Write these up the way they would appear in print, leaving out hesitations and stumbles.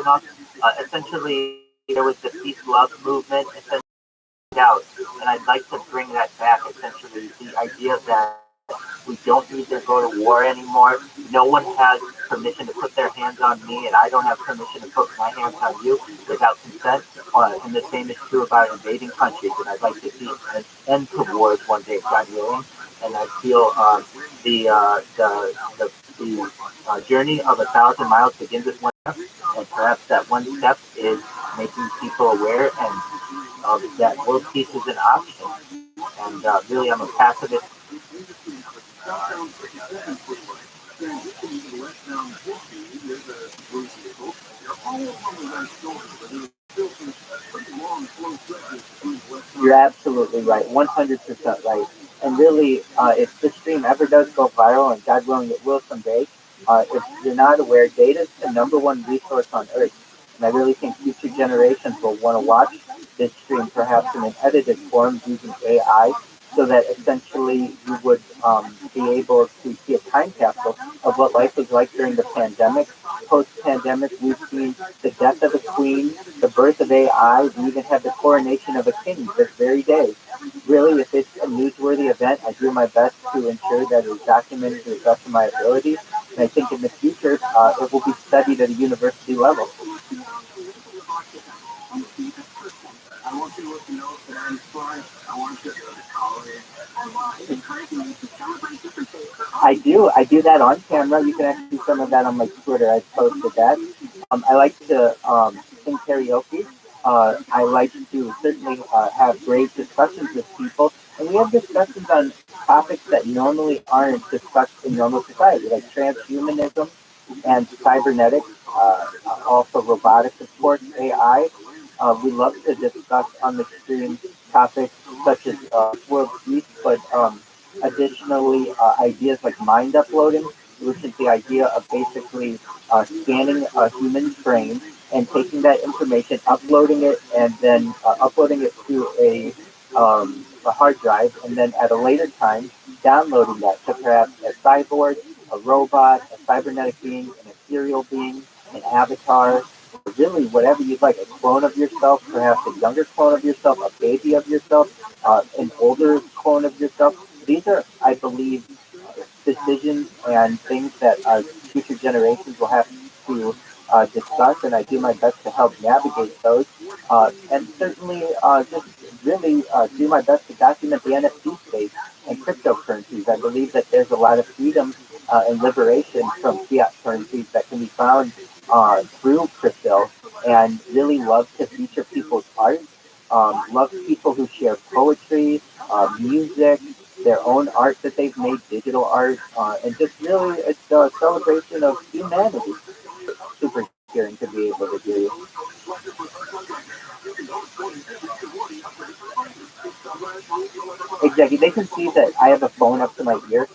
enough. Essentially, there was the peace love movement, essentially, out, and I'd like to bring that back. Essentially, the idea that we don't need to go to war anymore. No one has permission to put their hands on me, and I don't have permission to put my hands on you without consent. And the same is true about invading countries. And I'd like to see an end to wars one day, God willing. And I feel the journey of 1,000 miles begins with one step, and perhaps that one step is making people aware and that world peace is an option. And really, I'm a pacifist. You're absolutely right, 100% right. And really, if this stream ever does go viral, and God willing it will someday, if you're not aware, data is the number one resource on Earth. And I really think future generations will want to watch this stream, perhaps in an edited form using AI, so that essentially you would be able to see a time capsule of what life was like during the pandemic. Post-pandemic, we've seen the death of a queen, the birth of AI, we even had the coronation of a king this very day. Really, if it's a newsworthy event, I do my best to ensure that it is documented to the best of my ability. And I think in the future, it will be studied at a university level. I do that on camera. You can actually see some of that on my Twitter. I posted that. I like to sing karaoke. I like to certainly have great discussions with people. And we have discussions on topics that normally aren't discussed in normal society, like transhumanism and cybernetics, also robotics, of course, AI. We love to discuss on the stream topics such as world peace, but additionally ideas like mind uploading, which is the idea of basically scanning a human brain and taking that information, uploading it, and then uploading it to a hard drive, and then at a later time downloading that to perhaps a cyborg, a robot, a cybernetic being, an ethereal being, an avatar, or really whatever you'd like, a clone of yourself, perhaps a younger clone of yourself, a baby of yourself, an older clone of yourself. These are, I believe, decisions and things that future generations will have to discuss, and I do my best to help navigate those. And certainly just really do my best to document the NFT space and cryptocurrencies. I believe that there's a lot of freedom and liberation from fiat currencies that can be found through crypto, and really love to feature people's art. Love people who share poetry, music, their own art that they've made, digital art, and just really it's a celebration of humanity. Super cheering to be able to do. Exactly. They can see that I have a phone up to my ear,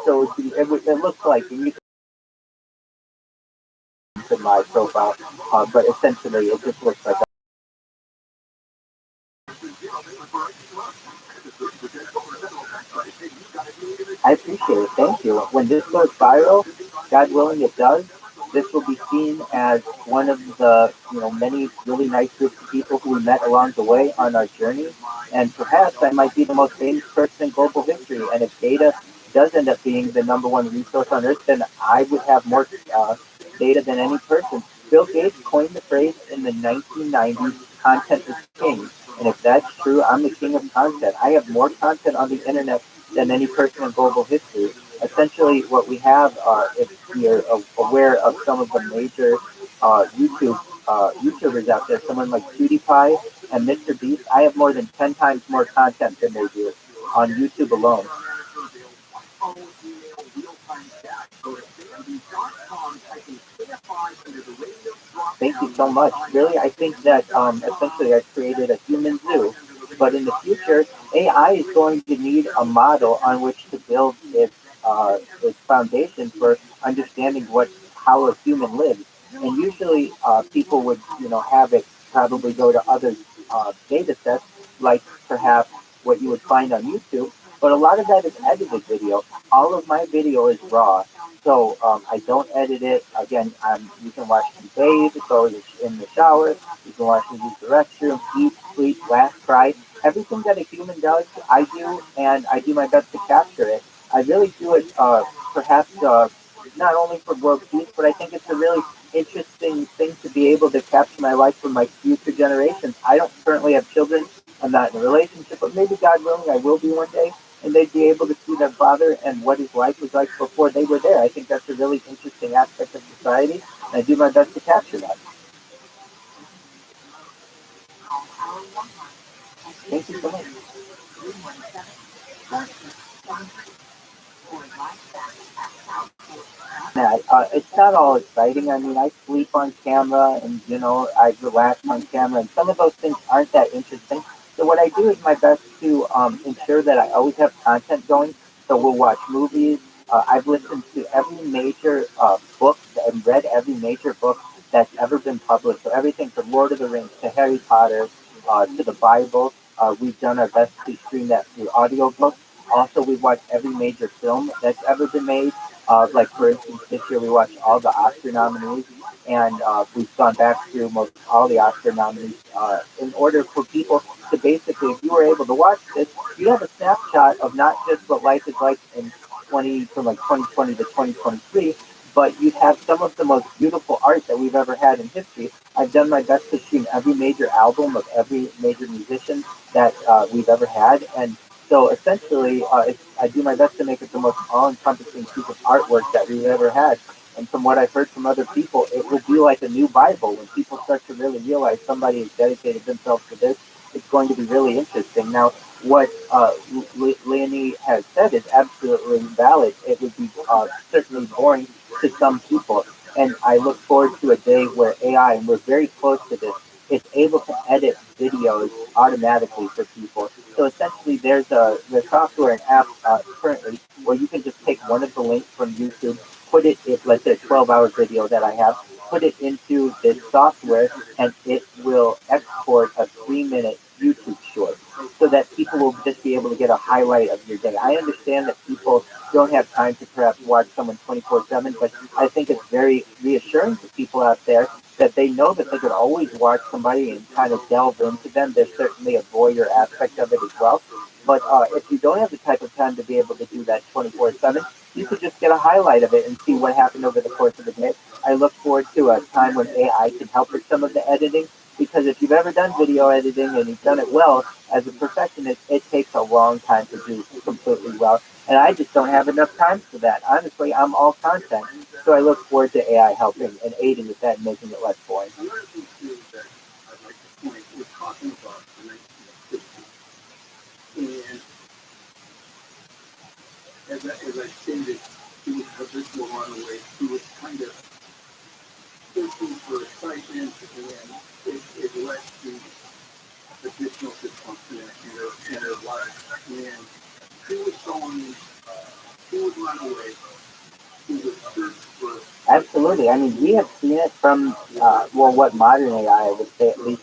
so it looks like you can see my profile, but essentially it just looks like. I appreciate it. Thank you. When this goes viral, God willing it does, this will be seen as one of the many really nice groups of people who we met along the way on our journey. And perhaps I might be the most famous person in global history. And if data does end up being the number one resource on earth, then I would have more data than any person. Bill Gates coined the phrase in the 1990s, content is king. And if that's true, I'm the king of content. I have more content on the internet than any person in global history. Essentially, what we have, if you're aware of some of the major YouTubers out there, someone like PewDiePie and Mr. Beast, I have more than 10 times more content than they do on YouTube alone. Thank you so much. Really, I think that essentially I created a human zoo. But in the future, AI is going to need a model on which to build its foundation for understanding how a human lives. And usually, people would have it probably go to other data sets, like perhaps what you would find on YouTube. but a lot of that is edited video. All of my video is raw, so I don't edit it. Again, you can watch me bathe, go in the shower, you can watch me use the restroom, eat, sleep, laugh, cry. Everything that a human does, I do, and I do my best to capture it. I really do it, perhaps not only for world peace, but I think it's a really interesting thing to be able to capture my life for my future generations. I don't currently have children. I'm not in a relationship, but maybe God willing, I will be one day, and they'd be able to see their father and what his life was like before they were there. I think that's a really interesting aspect of society, and I do my best to capture that. Thank you so much. Yeah, it's not all exciting. I mean, I sleep on camera and, I relax on camera, and some of those things aren't that interesting. So, what I do is my best to ensure that I always have content going. So, we'll watch movies. I've listened to every major book and read every major book that's ever been published. So, everything from Lord of the Rings to Harry Potter to the Bible. We've done our best to stream that through audiobooks. Also, we've watched every major film that's ever been made. Like for instance, this year we watched all the Oscar nominees, and we've gone back through most all the Oscar nominees in order for people to basically, if you were able to watch this, you have a snapshot of not just what life is like in 20 from like 2020 to 2023, but you have some of the most beautiful art that we've ever had in history. I've done my best to stream every major album of every major musician that we've ever had, and so essentially, I do my best to make it the most all-encompassing piece of artwork that we've ever had. And from what I've heard from other people, it will be like a new Bible. When people start to really realize somebody has dedicated themselves to this, it's going to be really interesting. Now, what Leonie has said is absolutely valid. It would be certainly boring to some people. And I look forward to a day where AI, and we're very close to this, is able to edit videos automatically for people. So essentially, there's software and app currently where you can just take one of the links from YouTube, put it, if let's say a 12-hour video that I have, put it into this software, and it will export a 3-minute YouTube short so that people will just be able to get a highlight of your day. I understand that people don't have time to perhaps watch someone 24/7, but I think it's very reassuring to people out there that they know that they could always watch somebody and kind of delve into them. There's certainly a voyeur aspect of it as well. But if you don't have the type of time to be able to do that 24/7, you could just get a highlight of it and see what happened over the course of the day. I look forward to a time when AI can help with some of the editing, because if you've ever done video editing and you've done it well as a perfectionist, it takes a long time to do completely well. And I just don't have enough time for that. Honestly, I'm all content. So I look forward to AI helping and aiding with that and making it less boring. Absolutely. I mean, we have seen it from, well, what modern AI, I would say at least,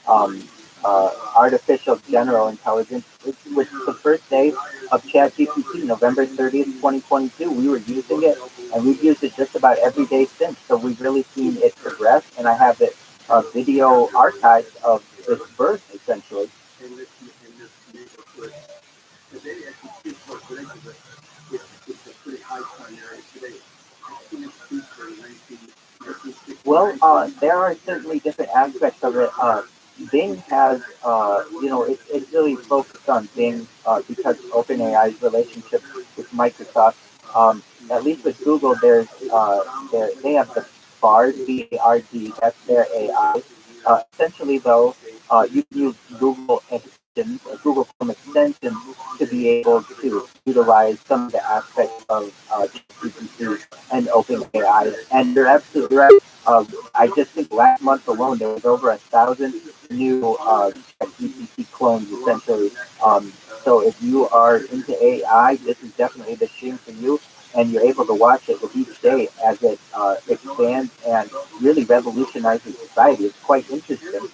um, artificial general intelligence, which the first day of ChatGPT, November 30th, 2022, we were using it, and we've used it just about every day since. So we've really seen it progress, and I have it video archives of its birth, essentially. Well, there are certainly different aspects of it. Bing has, it's really focused on Bing because OpenAI's relationship with Microsoft. At least with Google, they have the Bard, BARD, that's their AI. Essentially, though, you can use Google extensions, Google Chrome extensions to be able to utilize some of the aspects of GPT and OpenAI. And you're absolutely right. I just think last month alone there was over 1,000 new GPT clones essentially. Um, so if you are into AI, this is definitely the stream for you, and you're able to watch it with each day as it expands and really revolutionizes society. It's quite interesting.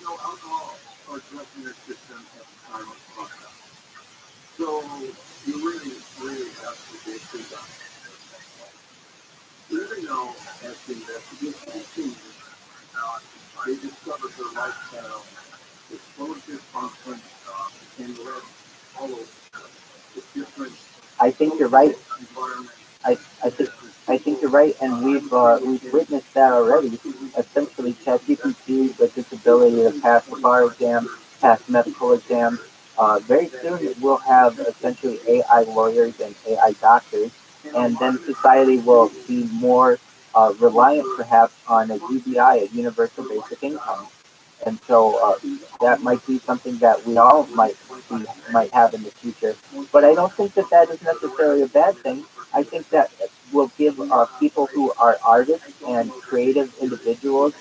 I think you're right. I, I think I think you're right, and we've witnessed that already. Essentially, ChatGPT with its ability to pass the bar exam, pass medical exams. Very soon, we'll have essentially AI lawyers and AI doctors, and then society will be more reliant, perhaps, on a UBI, a universal basic income. And so that might be something that we all might have in the future. But I don't think that that is necessarily a bad thing. I think that will give people who are artists and creative individuals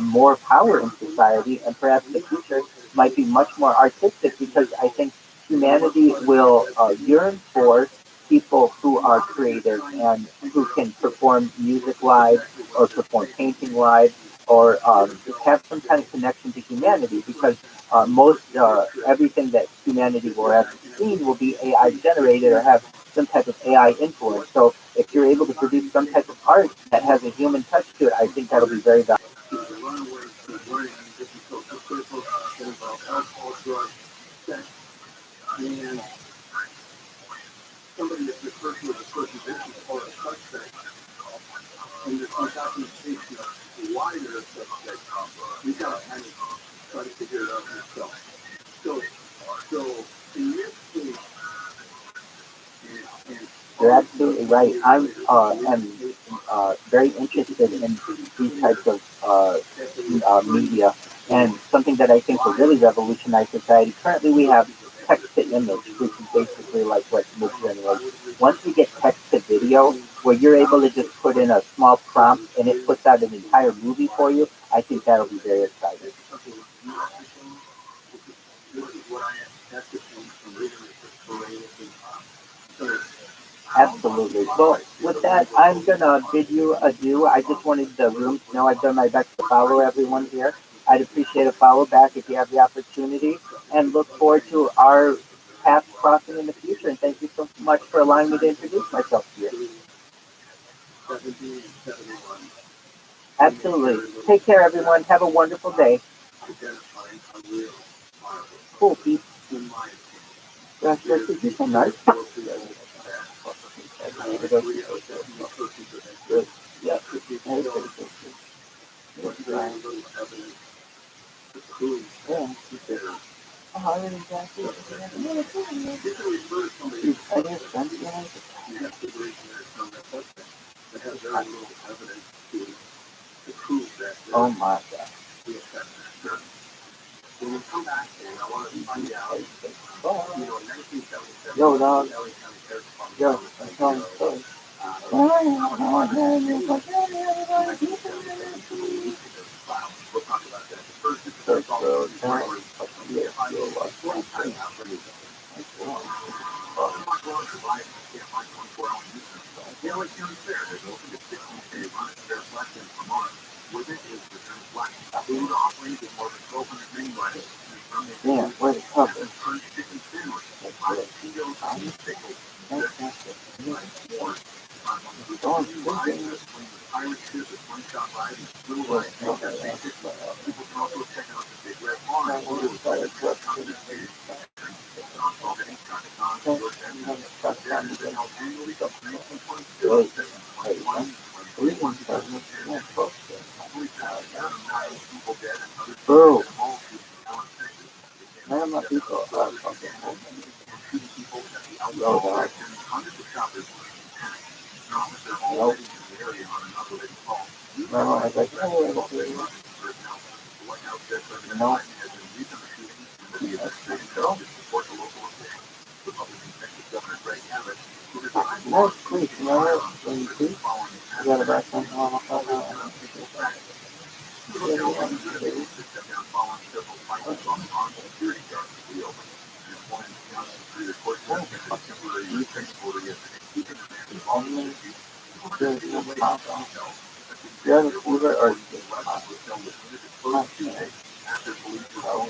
more power in society, and perhaps the future might be much more artistic because I think humanity will yearn for people who are creative and who can perform music live or perform painting live or just have some kind of connection to humanity because most everything that humanity will have seen will be AI generated or have some type of AI influence. So if you're able to produce some type of art that has a human touch to it, I think that'll be very valuable. You're absolutely right. Am very interested in these types of media, and something that I think will really revolutionize society. Currently, we have text to image, which is basically like what Midjourney was. Once we get text to video, where you're able to just put in a small prompt and it puts out an entire movie for you, I think that'll be very exciting. Absolutely. Well, with that, I'm gonna bid you adieu. I just wanted the room to know I've done my best to follow everyone here. I'd appreciate a follow back if you have the opportunity, and look forward to our paths crossing in the future. And thank you so much for allowing me to introduce myself to you. Absolutely. Take care, everyone. Have a wonderful day. Cool, Pete. Gosh, this is so nice. Good. Yeah. Yeah. Oh, exactly. I guess oh my God. Yo, dog. Yo, I'm telling you. Yeah, where's the cover? Bro, none of my people are fucking yo, dog. Nope. No, I was like, oh, no. No, please, you know what? When you see, you gotta back something on the phone now. Only good the other fever or okay. So,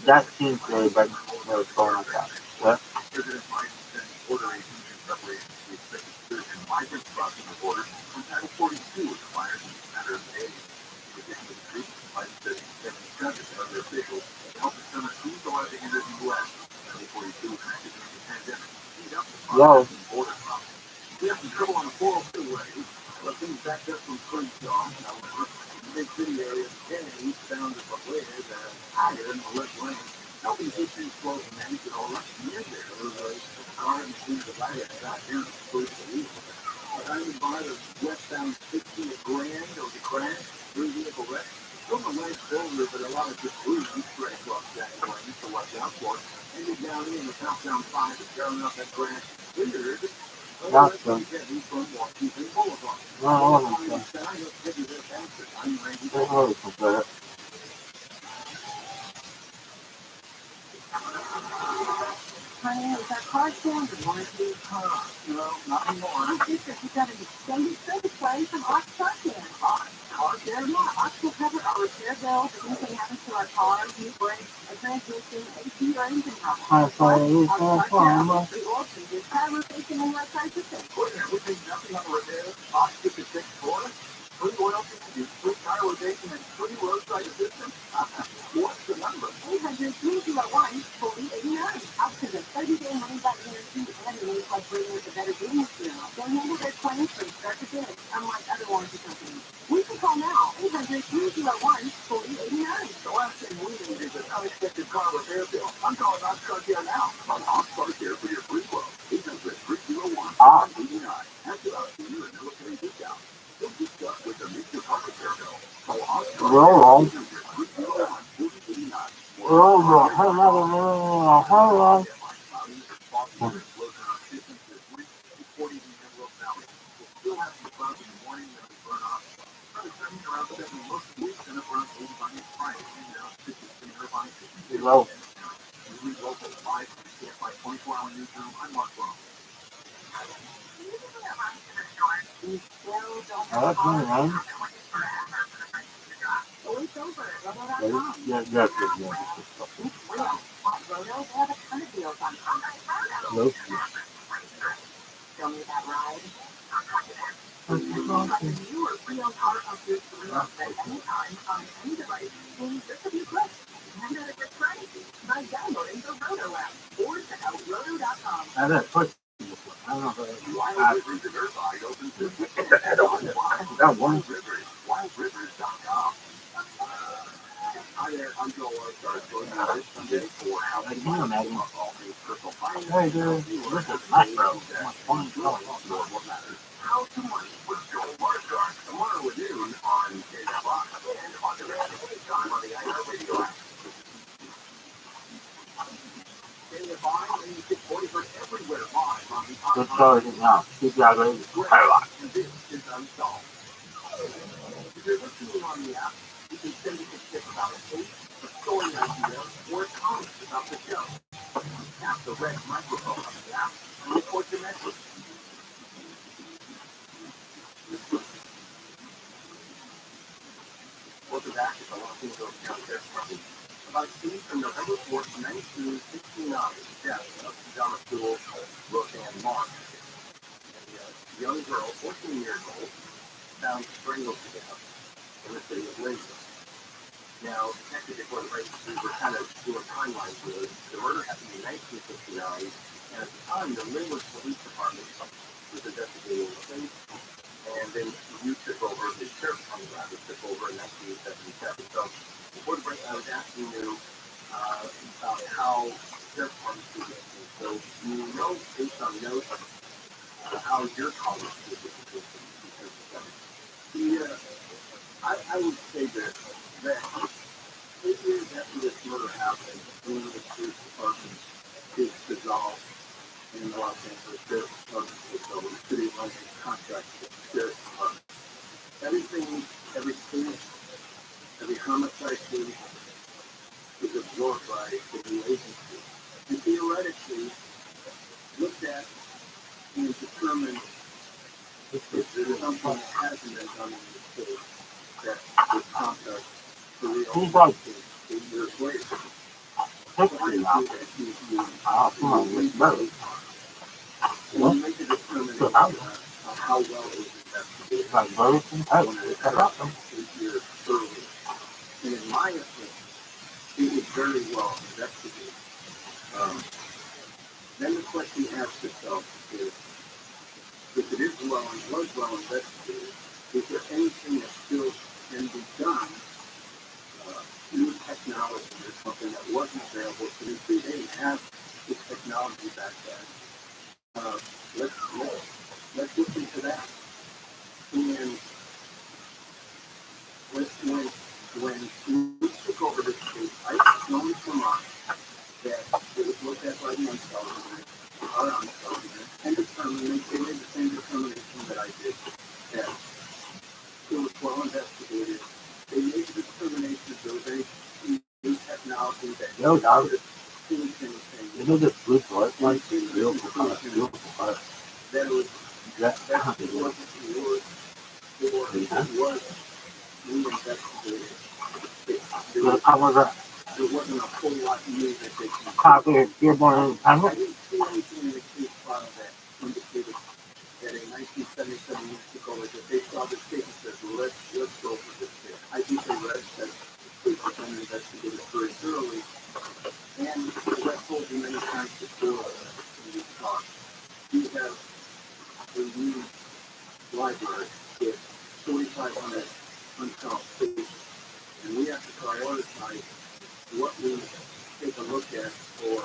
That seems really bad. What's going on? What? Yo. That's good. No, I wasn't sure. Honey, is that car still? No, not anymore. My sister, she got an extended service plan from ROTHSCHILD. Car care? Yeah, Ox will cover our repair bills if anything happens to our car, new brakes, a transmission, AC, or engine problem. ROTHSCHILD free oil changes, tire rotation, and lifetime system. Putting everything nothing on repair, Ox gets a fixed for us. Free oil changes, free tire rotation, and free roadside assistance. What's the number? 800-301-4089. Options of 30-day money-back guarantee and names like bringing with a better business bureau. They'll handle their claims from start to finish, unlike other warranty companies. We can call now, 800-301-4089. The last thing we need is an unexpected car repair bill. I'm calling Ox Car Care now. On Ox Car Care for your free quote. 800-301-4089. Ask about senior and military discount. Don't get stuck with the major car repair bill. Call Ox Car Care for your free quote. 4089. Hello. That's me, man. It's over. Yes. Roto, they have a ton of deals on Nope. Show me that ride. Like a new or pre-owned car up your street at any time on any device in just a few clicks. And at a good price by downloading the Roto app or check out roto.com. I don't know. That one. WildRivers.com. Hi there, I'm Joel Arthur. Join me this Sunday for How to Get All Things Personal Finance. Hey, dude. This is nice, bro. What matters. How to Money with Joel Arthur. Tomorrow at noon on KFI and on demand anytime on the iHeartRadio app. KFI and you get 40% everywhere live on the Good story now. Keep that ready. And this is Unsolved. If you're listening on the app, you can send us a tip about a case, a story idea, or a comment about the show. Tap the red microphone on the app and record your message. Welcome back to the Los Angeles County Party. About scenes from November 4th, 1969, death of John School, Roseanne Mark. A young girl, 14 years old, found strangled to death in the city of Lakewood. Now, detectives before the break, we were kind of doing timelines for this. The murder happened in 1969, and at the time, the Linwood Police Department was investigating the case, and then you took over, the sheriff's department rather took over in 1977. So, before the break, I was asking you about how the sheriff's department did this. So, you know, based on notes how your college specifically because of that. Yeah, I would say that 8 years after this murder happened, when the police department is dissolved in the Los Angeles Sheriff's Department, so the city of Los Angeles contract with the Sheriff's Department. Everything, every case, every homicide case is absorbed by the new agency. And theoretically, looked at and determined if there's something that hasn't been done in this case that would prompt us to reopen the case 8 years later. But how do you do that? You make a determination on how well it was investigated when it occurred 8 years earlier. And in my opinion, it was very well investigated. Then the question you ask yourself is, if it is well and was well investigated, is there anything that still can be done? New technology or something that wasn't available to the city. They didn't have this technology back then. Let's look into that. And when we took over this case, I known from us that it was looked at by the intelligence, our intelligence, and determined, they made the same determination that I did, that it was well investigated. They made the determination that there was any new technology that could change anything. You know this blue part, like beautiful color. That it was it wasn't reward or it was reinvestigated. There wasn't a whole lot new that they could do. I didn't see anything in the case file that indicated that in 1977 years ago that they saw this case and said, let's go for this case. I think they read that police have been investigated very thoroughly. And as I've told you many times before in these talks, we have a new library with 4,500 unsolved cases. And we have to prioritize what we take a look at or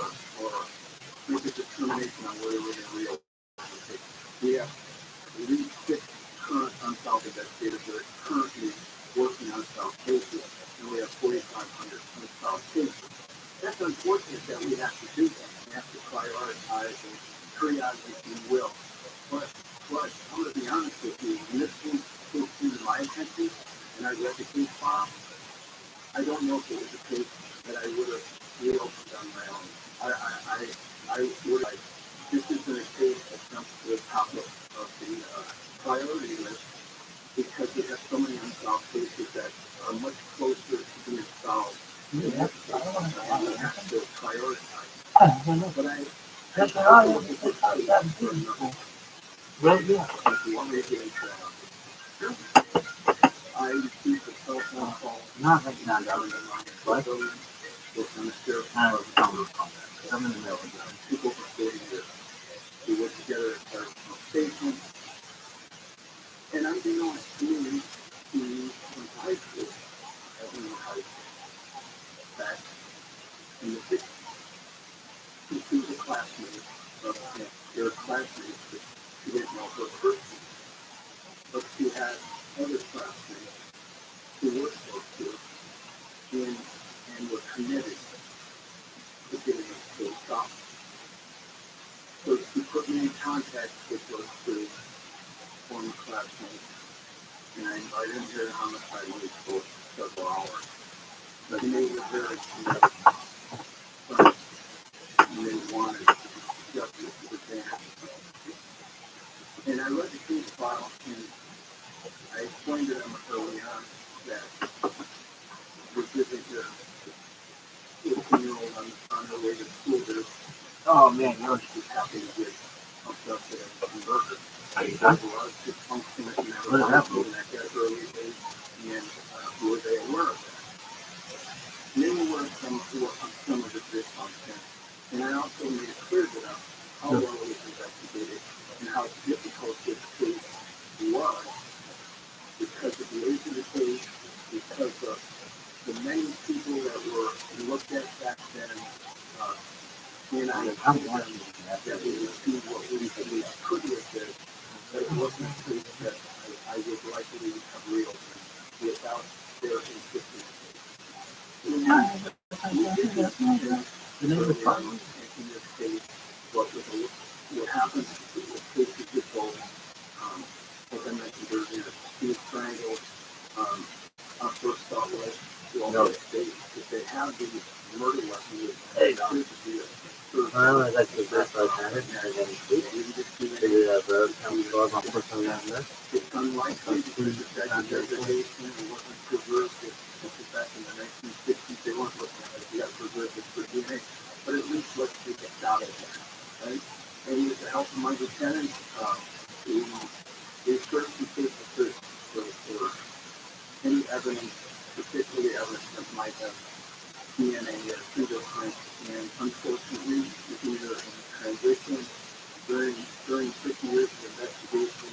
make a determination on whether we're going to reopen the case. We have at least 6 current unsolved investigators that are currently working on unsolved cases, and we have 4,500 unsolved cases. That's unfortunate that we have to do that. We have to prioritize and triage, if you will. But I'm going to be honest with you, when this came to my attention and I read the case file, I don't know if it was a case that I would have reopened on my own. I would like, this isn't a case that jumps to the top of the priority list because we have so many unsolved cases that are much closer to being solved. And we have to prioritize. But I received a telephone call. Not right now, that was on the sheriff's people for 40 years. We worked together at our station. And unbeknownst to me, he went to high school at Union High School back in the 60s. He was a classmate of him. They were classmates, but she didn't know her personally. But she had other classmates who were close to her and were committed to getting us to stop. So she put me in contact with those 2 former classmates, and I invited him here to homicide wait for several hours. But they were very committed, and they wanted justice for Dan. And I read the case file, and I explained to them early on that this isn't just 18-year-old on her way to school. Oh man, she's happy to get abducted and converted. There was a lot of dysfunction that never happened at that early age, and were they aware of that? And they were aware of some of the dysfunction. And I also made it clear to them how well it was investigated and how difficult this case was because of the age of the case, because of the many people that were looked at back then, And I think that we see what we could have done, but it wasn't a case that I would likely have reopened without their insistence. In this case, what happens with cases with both, as I mentioned earlier, these triangles, first thought was, well, if they have these murder weapons, hey, I like the best I can, and then figure that road comes off, I'll put some down there. It's unlikely because the segregation wasn't preserved back in the 1960s. They weren't looking at it. You got to preserve it for DNA. But at least let's take it out of there, right? And with the help of my lieutenant, they searched the case for any evidence, particularly evidence that might have DNA or fingerprints, and unfortunately, either in transition during 50 years of investigation,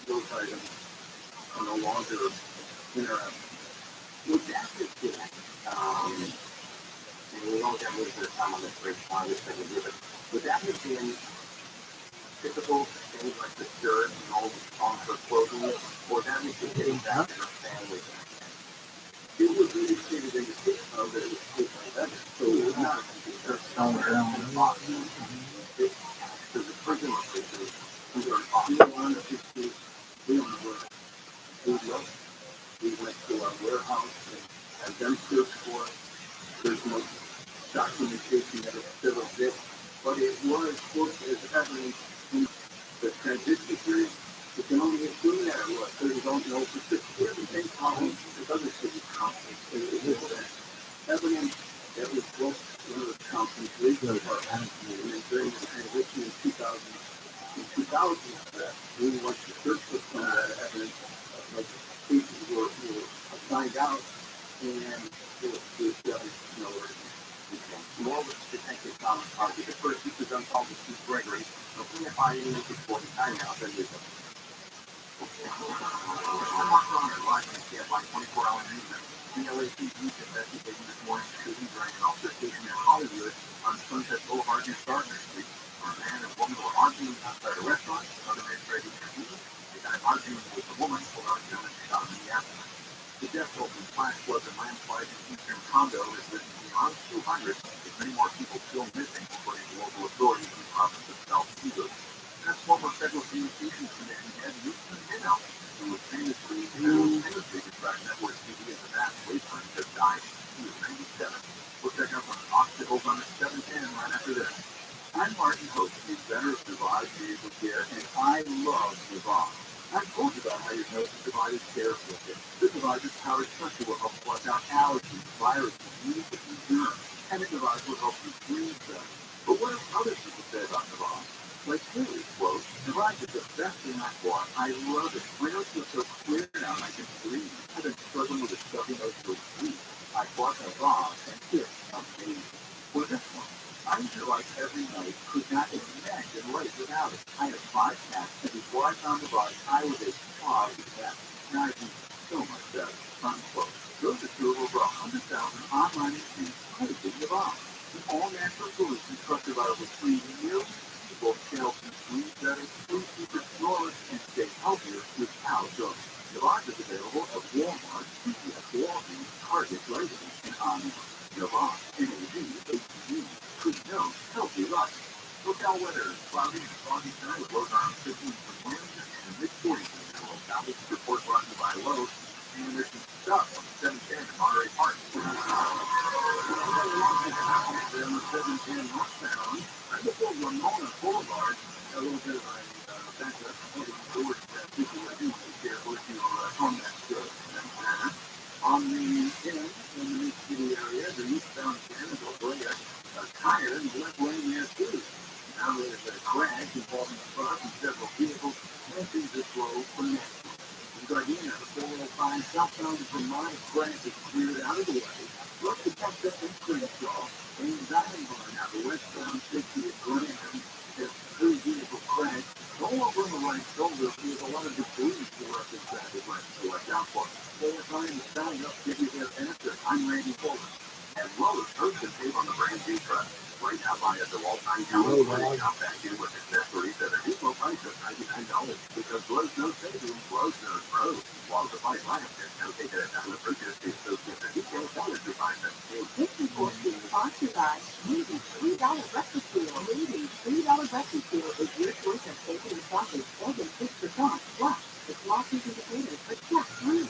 those items are no longer interesting. Would that have been, and we only have a little bit of time on this break, on this thing to do it, would that have been typical things like the shirt and all on her clothing, or that was just getting back to her family? It was indicated in the case that it was taken by them, so it was not somewhere in the box. There's a prison location under an on the 15th. We don't know where we went. We went to our warehouse and had them search for it. There's no documentation that it still exists, but it was close as evidence in the transition period. You can only assume that it was. There's no particular same problem as other cities. It was evidence that was both one of the Thompson's legal department, and then during the transition in 2000, we went to search for some of that evidence, like cases were assigned out, and it was nowhere. More with Detective Thomas Harvey, the first feature done called the Chief Gregory, looking at finding the 40 timeout that is live in the by 24-hour news. The LAPD investigating this morning's shooting during an altercation in Hollywood on Sunset Boulevard near Gardner Street. A man and woman were arguing outside a restaurant. Another man tried to intervene. The guy arguing with the woman pulled out a gun and shot in the abdomen. The death toll from flash floods and landslides in eastern Congo has risen beyond 200, with many more people still missing, according to local authorities in the province of South Kivu. That's former Federal Communications Commission head Newton Minnow, who was famously described network TV as a vast wasteland, just died. He was 97. We'll check out some hospitals on the 710 right after this. I'm Martin Hope, the inventor of Divide Vehicle Care, and I love Divide. I've told you about how your nose is divided care system. The divider's powered structure will help flush out allergies, viruses, yeast, and germs, and the divider will help you breathe better. But what do other people say about Divide? Like really, quote, Divide is the best thing I've bought. I love it. My nose feels so clear now I can breathe. I've been struggling with a stuffy nose for weeks. I bought Divide, and it's amazing. For this one, I realized every night could not imagine life without it. I had 5 cats, and before I found Divide, I was a dog cat. Now I do so much better. Unquote. Those are two of over 100,000 online reviews praising Divide. An all-natural solution trusted by over 3 million people to help you breathe better, sleep deeper, snore, and stay healthier without drugs. Divide is available at Walmart, CVS, Walgreens, Target, Rite-Aid, and online. Divide, NAV, could know healthy life. Local weather is cloudy and foggy tonight with lows around 15 for winds and mid-40s in the middle. This report brought to you by Lowe's, and there's some stuff on the 710 in Monterey Park. On the 710 northbound, right before Ramona Boulevard, a little bit of a backup heading towards that people would do be careful if you're on that road. On the end, in the New City area, the eastbound San Antonio, a tire in the left lane there too. Now there's a crash involving a truck and several vehicles, and things are slow for next. In Gardena, the 405 southbound to Vermont, crash is cleared out of the way. Look to catch up in Crenshaw, and Zion Barn out the westbound 60 at Grand. There's 3 vehicle crash. Go over on the right shoulder, there's a lot of debris for us in traffic right to watch out for. They're trying to stand up, give you their answer. I'm Randy Fuller. And Lowe's hurts the tape on the brand new truck. right now, buy at the all-time jewelry and shop back in with accessories at a depot price of $99. Because Lowe's knows savings, Lowe's knows pros. While the fight lasts, there's no take it down the purchase to associate the details dollars to find them. This report is sponsored by Levy's $3 breakfast deal. Levy's $3 breakfast deal is your choice of bacon and sausage, egg and fish croissant, plus the small seasoned potatoes for just $3.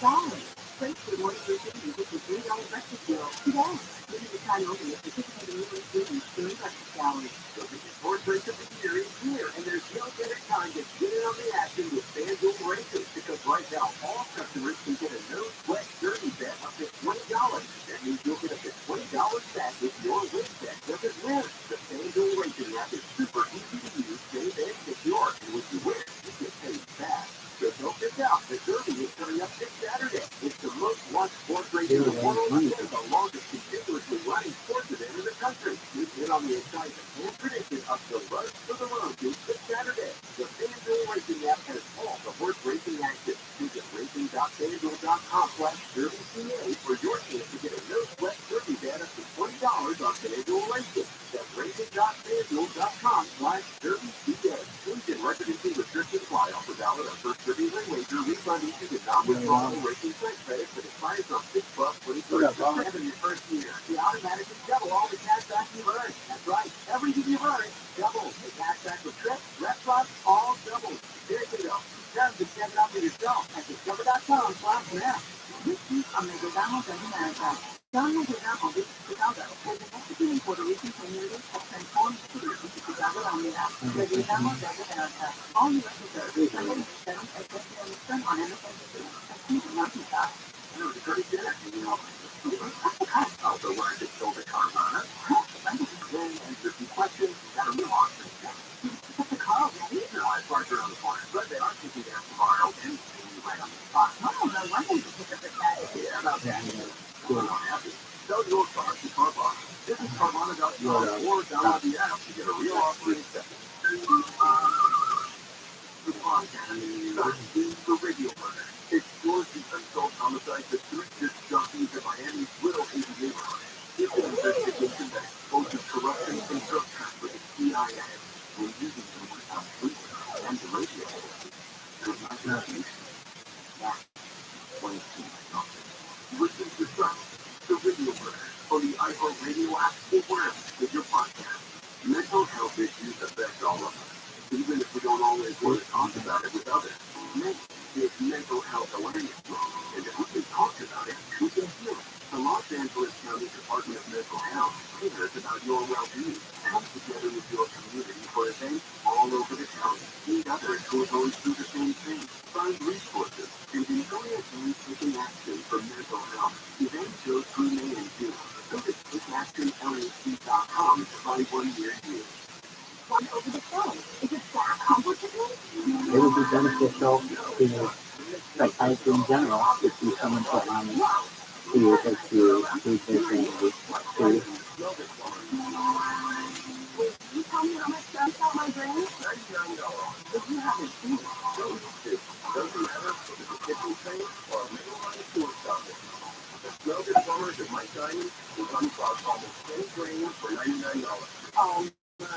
Place your morning routine with the $3 breakfast deal today. Limited time only with participating Levy's food and spoon breakfast salads. The biggest horse race of the year is here, and there's no better time to get in on the action with FanDuel races. Because right now, all customers can get a no-sweat derby bet up to $20. That means you'll get up to $20 back if your win bet doesn't win. The FanDuel racing app is super easy to use, safe and secure, and when you win, you get paid back. So don't miss out. The Derby is coming up this Saturday. It's the most watched sports race in the world and the longest continuously running sports event in the country. You hit on the excitement and tradition of the Rush to the Road this Saturday. The FanDuel racing app has all the horse racing action. Visit racing.fanduel.com/DerbyCA for your chance to get a no-sweat Derby bet up to $20 on FanDuel racing. That's racing.fanduel.com/DerbyCA. Please get record and fee restrictions apply. Offer valid on first Derby win wager. Refund each and not withdrawable racing tax credit that expires on 6/12/2023 in your first year. They automatically double all the cash back you've earned. That's right. Everything you've earned, double. The cash back for trips, restaurants, all double. There you go. Terms and check it out for yourself at discover.com/map. This week on the Regamos of America, John Regamos visits Chicago as the Mexican and Puerto Rican communities have transformed cities into Chicago Omnia. Regamos of America. All new episodes, Sunday, 7 at 7 p.m. Eastern on MSNBC. And Steve Mountaintop. The Derby dinner, also where I just sold the car on it. Then answer some questions. Got a real option. Pick up the car already? No, I parked around the corner, but they are taking down tomorrow and right on the spot. Oh, no wonder you pick up the cat. Yeah, about that. Cool. Happy. Sell your car to Carvana. Visit Carvana.com or download the app to get a real offer in seconds. The podcast starts the radio burner. Explores the unsolved homicides that three disc jockeys in Miami's Little Haiti neighborhood. It's an investigation that exposes corruption and drug trafficking CIA. We're using them without sleep and the radio. There's nothing. That's when it's something. Listen to Trust, the radio burner, on the iHeartRadio app or wherever you get your podcast. Mental health issues affect all of us, even if we don't always want to talk about it with others. It's Mental Health Awareness Month, and if we can talk about it, we can heal it. The Los Angeles County Department of Mental Health cares about your well-being. Come together with your community for events all over the county. Meet others who are going through the same thing. Find resources and enjoy a day taking action for mental health. Events go through May and June. Visit TakeActionLAC.com to find one near you. One over the phone. Is it that complicated? It would be beneficial to psychiatry in general if you someone put on to be able to treat their family too. Will you tell me how much stress out my brain? $99. If you haven't seen it, go to doesn't matter if it's a kitchen sink or a middle line tour stopper. The Smoke and Plumbers at Mike Diamond will run across almost 10 drains for $99. Oh, no.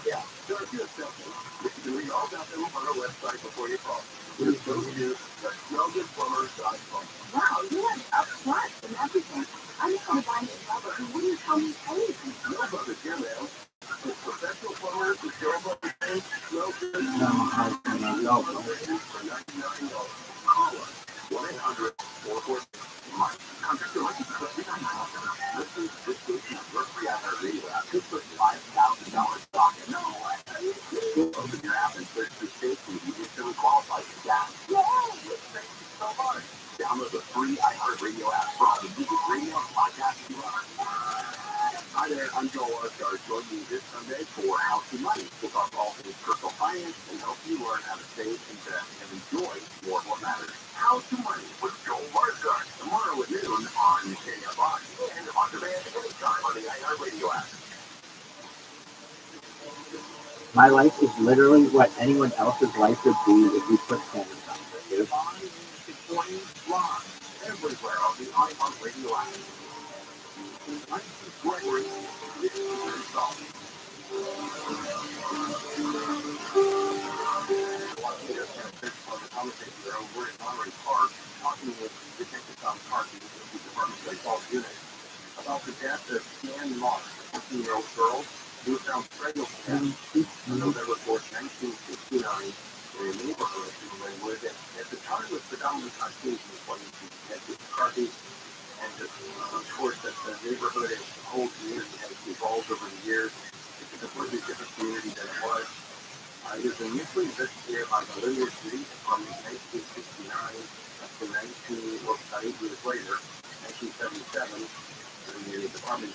Yeah, there are a few exceptions. You can read all about them on our website before you call. Just go to thesmokeandplumbers.com. Wow, you went up front and everything. I just want to buy a new rubber. And wouldn't tell me anything. No brother Jim now. With professional plumbers with Joe Brother James, smokers, No. for $99. Call us 1-800-446-MIKE. Contact your license listen to this station at your free iHeartRadio app. Just put $5,000 stock in. No way. Open your app and search for safety. You instantly qualify for that. Yay! Thank you so much. Download the free iHeartRadio app from the Google Radio Podcast Plus. Hi there, I'm Joel Archard. Join me this Sunday for How to Money. We'll talk all things personal finance and help you learn how to save, invest, and enjoy more of what matters. How to Money with Joel Archard. Tomorrow at noon on KFI and on demand anytime on the iHeartRadio app. My life is literally what anyone else's life would be if you put cameras on it. Live everywhere on the iHeartRadio app. Gregory, this is conversation there. We're in Monterey Park talking with Detective Tom Park, the Department of Falls Unit, about the death of Ann Moss, a 15-year-old girl who was found pregnant on November 4th, 1969, in a neighborhood in Linwood that at the time was predominantly Caucasian, according to Detective Carthy. And of course, that the neighborhood and the whole community has evolved over the years. It's a completely different community than it was. It was initially investigated by the Linwood Police Department in 1969 up to 8 years later, 1977, when the department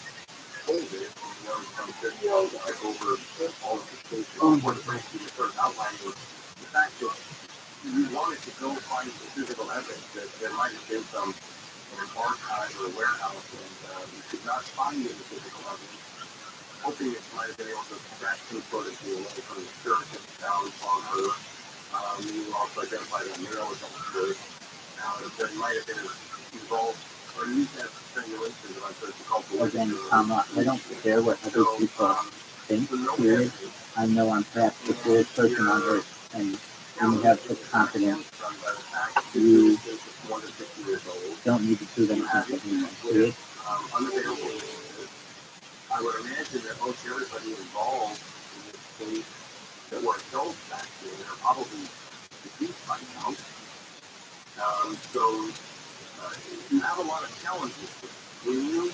folded and the other town took over all of the cases. One of the things we started outlining was the fact that you wanted to go find the physical evidence that there might have been some in an archive or a warehouse, and you could not find any physical evidence. Hoping that you might have been able to extract some sort of DNA from the shirt that was found on her. You also identified a mural on the shirt. That might have been involved or used as strangulation device, so it's called again, I don't care what other people think, period. I know I'm perhaps the coolest person on earth, and when you have such confidence, you don't need to prove anything to anyone, period. I would imagine that most everybody involved in this case that were adults back then are probably deceased by now. So you have a lot of challenges. When you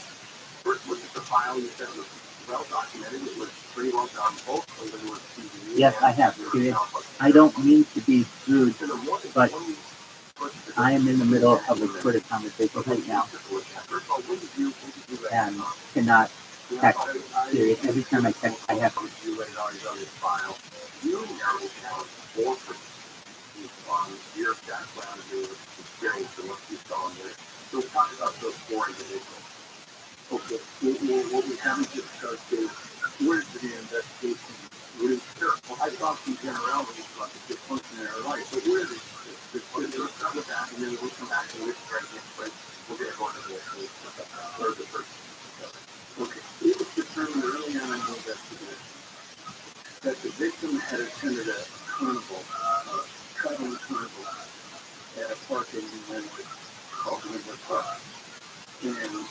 first looked at the file, you said it was well documented. It was pretty well done, both of them were TV. Yes, I have, period. I don't mean to be rude, but I am in the middle of a Twitter conversation right now, and cannot text, period. Every time I text, I have to. Your background, your experience, and what you saw in there. So talk about those four individuals. Okay, what we haven't discussed is where did the investigation really start? Well, I talked to generalities about the dysfunction in our life, but where did this let's start with that, and then we'll come back to this right next, but we're going to go into the third the first. Okay, it was determined early on in the investigation that the victim had attended a carnival, traveling carnival at a park in Linwood called Linwood Park. And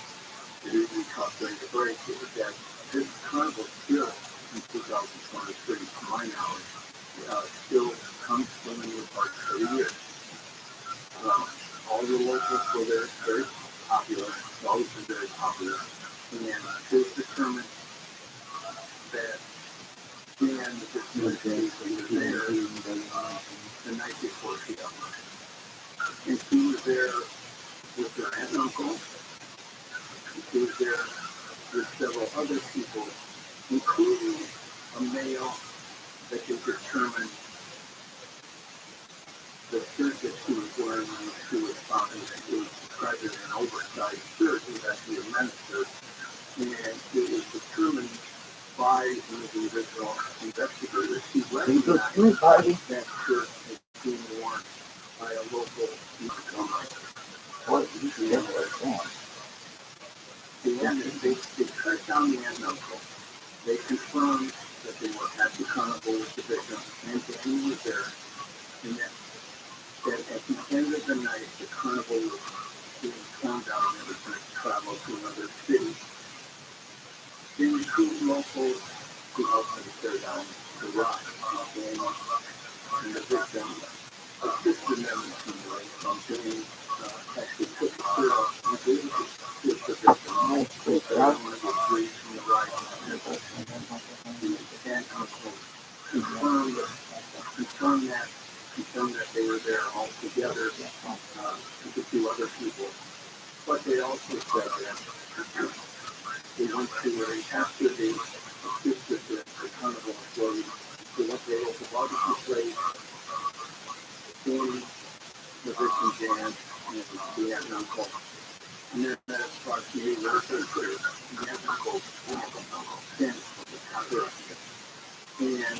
the reason we talked during the break is that this carnival still, in 2023, to my knowledge, still comes to Linwood Park every year. All the locals were there, very popular, it's always been very popular. And it was determined that Dan, the 15-year-old, was there the night before she got married. And she was there with her aunt and uncle. She was there with several other people, including a male that could determine the shirt that she was wearing when she was found, and it was described as an oversized shirt. It was actually a men's shirt. And it was determined by one of the original investigators. She recognized that shirt as being worn by a local newcomer. They tracked down the aunt and uncle. They confirmed that they were at the carnival with the victim, and Danny was there, and that at the end of the night, the carnival was being torn down and it was going to travel to another city. They recruited locals who helped them tear down the rock. Danny and the victim assisted them in some way. Danny actually took the shirt off and gave it to the victim. One of the three from the right temple. The aunt and uncle confirmed that they were there all together with a few other people. But they also said that they went to after they assisted the carnival employees, they went to a local barbecue place, and the victim Dan and the aunt and uncle. And then that approximately where the aunt and uncle then after and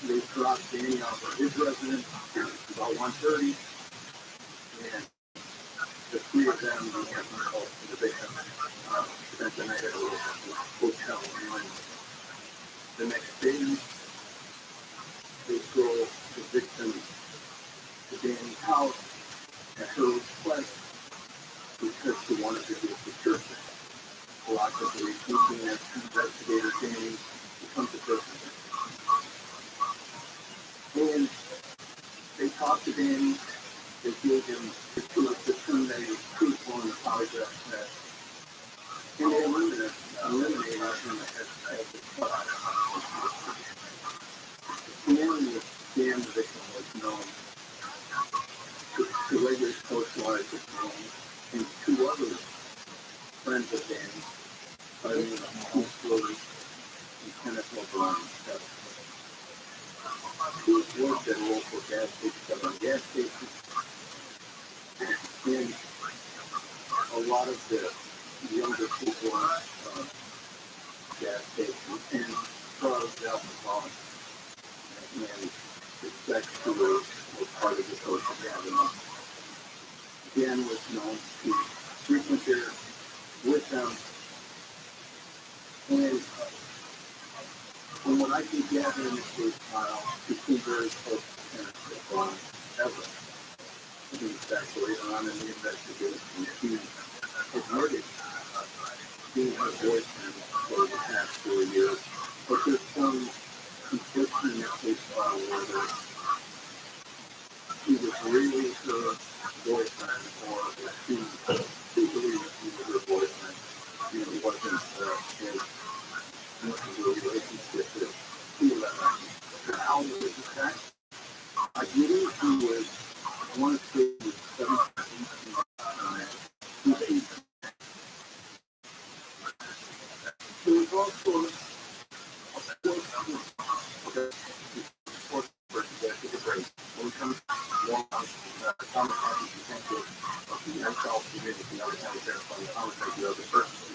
they dropped Danny off at his residence about 1:30, and the three of them, the aunt and uncle, and the victim, spent the night at a local hotel in Linwood. The next day, they drove the victim to then they gave him the two that he was truthful in the polygraph test. And they eliminated him as the spy. And then the damn victim was known. The regular socialized was known. And two other friends of Danny, by the name of Keith Willis and Kenneth LeBron, who worked at a local gas station, and a lot of the younger people at gas stations and drugs, alcohol, and the sex tours were part of the social gathering. Dan was known to frequent there with them, and from what I can gather in the case file, he seemed very close to Kenneth LeBron ever. In fact, later on in the investigation, he admitted being her boyfriend for the past 4 years, but there's some confliction in the case file whether he was really her boyfriend or if she believed he was her boyfriend. It wasn't his relationship that he let out. How old was the fact? I believe he was, I want to say he was 17 he was 18. There was also when it comes to one common potential of the unsolved community, I was never verified the homicide of the person.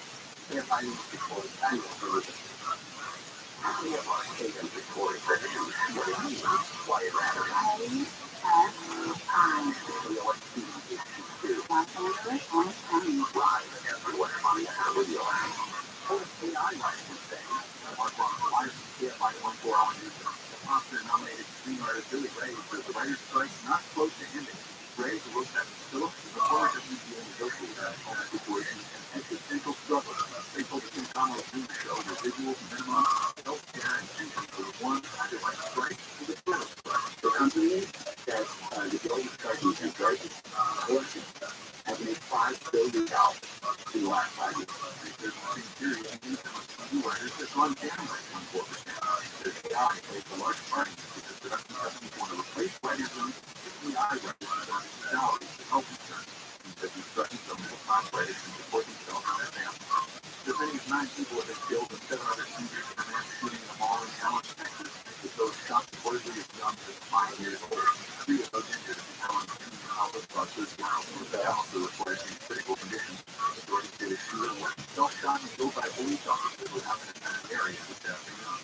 Can't find any before the annual version. We have our state and recorded revenue. What it means, why it matters. Live everywhere on the video. AI license thing. Mark on the wires can't buy 1 4 hour news. The Oscar-nominated screenwriter Billy Ray says the writer's strike not close to ending. Ray, who wrote that Phillips, the former WGA negotiator at home situation, and existential struggle. They told the Tim Connell news show the visual minimum health care and pension for the one either by strike or the Phillips strike. The company that the Golden Strike was encouraging, Fortune, has made $5 billion in the last 5 years. There's a big period of writers that run down by 24%. There's AI plays a large part because production companies want to replace writers with AI writers with salaries and health insurance. Because instructing some middle-class writers to support themselves and their families. As many as 9 people have been killed and 700 injured in a mass shooting in a mall in Dallas, Texas, with those shot reportedly as young as 5 years old. 3 of those injured have been found in hospital buses while the Dallas were reported in critical condition. Authorities say the shooter was self-shot and killed by police officers who happened in that area this afternoon.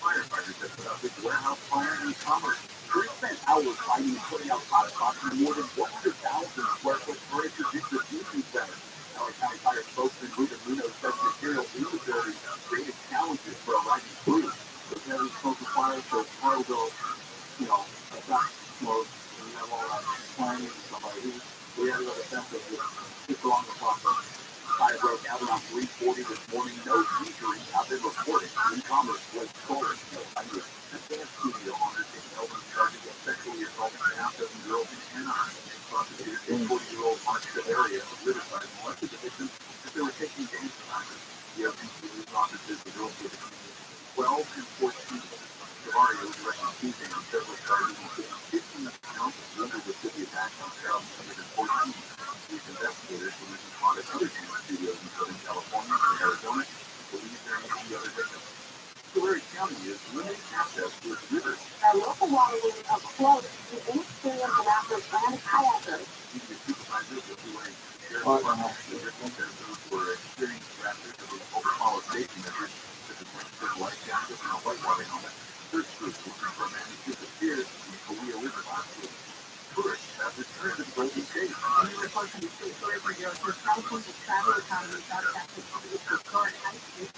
Firefighters have put out this warehouse fire in Commerce. They spent hours fighting and putting out hot spots in more than 100,000 square foot furniture distribution center. LA County Fire spokesman Ruben Lino says material instability created challenges for arriving crews. The very smoke and fire so fire will, affect smoke. We have all that planning and stuff like that. We had a little sense of just along the process. Fire broke out around 3:40 this morning. No injuries have been reported. E-commerce was sold. Advanced studio owners in Melbourne started to sexually assaulting half dozen girls in Anaheim. Prosecutors say 40-year-old Mark Bavaria of Riverside molested the victims as they were taking dance classes. The evidence police officers, the girls were between 12 and 14. Bavaria was arrested Tuesday on several charges, including 15 counts of wounded with the attack on Sarah 114. Police investigators who went to audit other dance studios in Southern California and Arizona believe there may be other victims. Tulare County is limiting access to its rivers. Our local waterways are closed to inexperienced rappers and kayakers. Senior supervisors of Tulare Sheriff's Department said those who are experienced rappers have overfollowed safety measures, such as wearing strict life jackets and a whitewater helmet. Search groups will confirm man who disappeared in the Kaweah River last week. Tourists have returned to the Golden Gate. And we report from the state tourist bureau for California's travel economy started at the historic high street.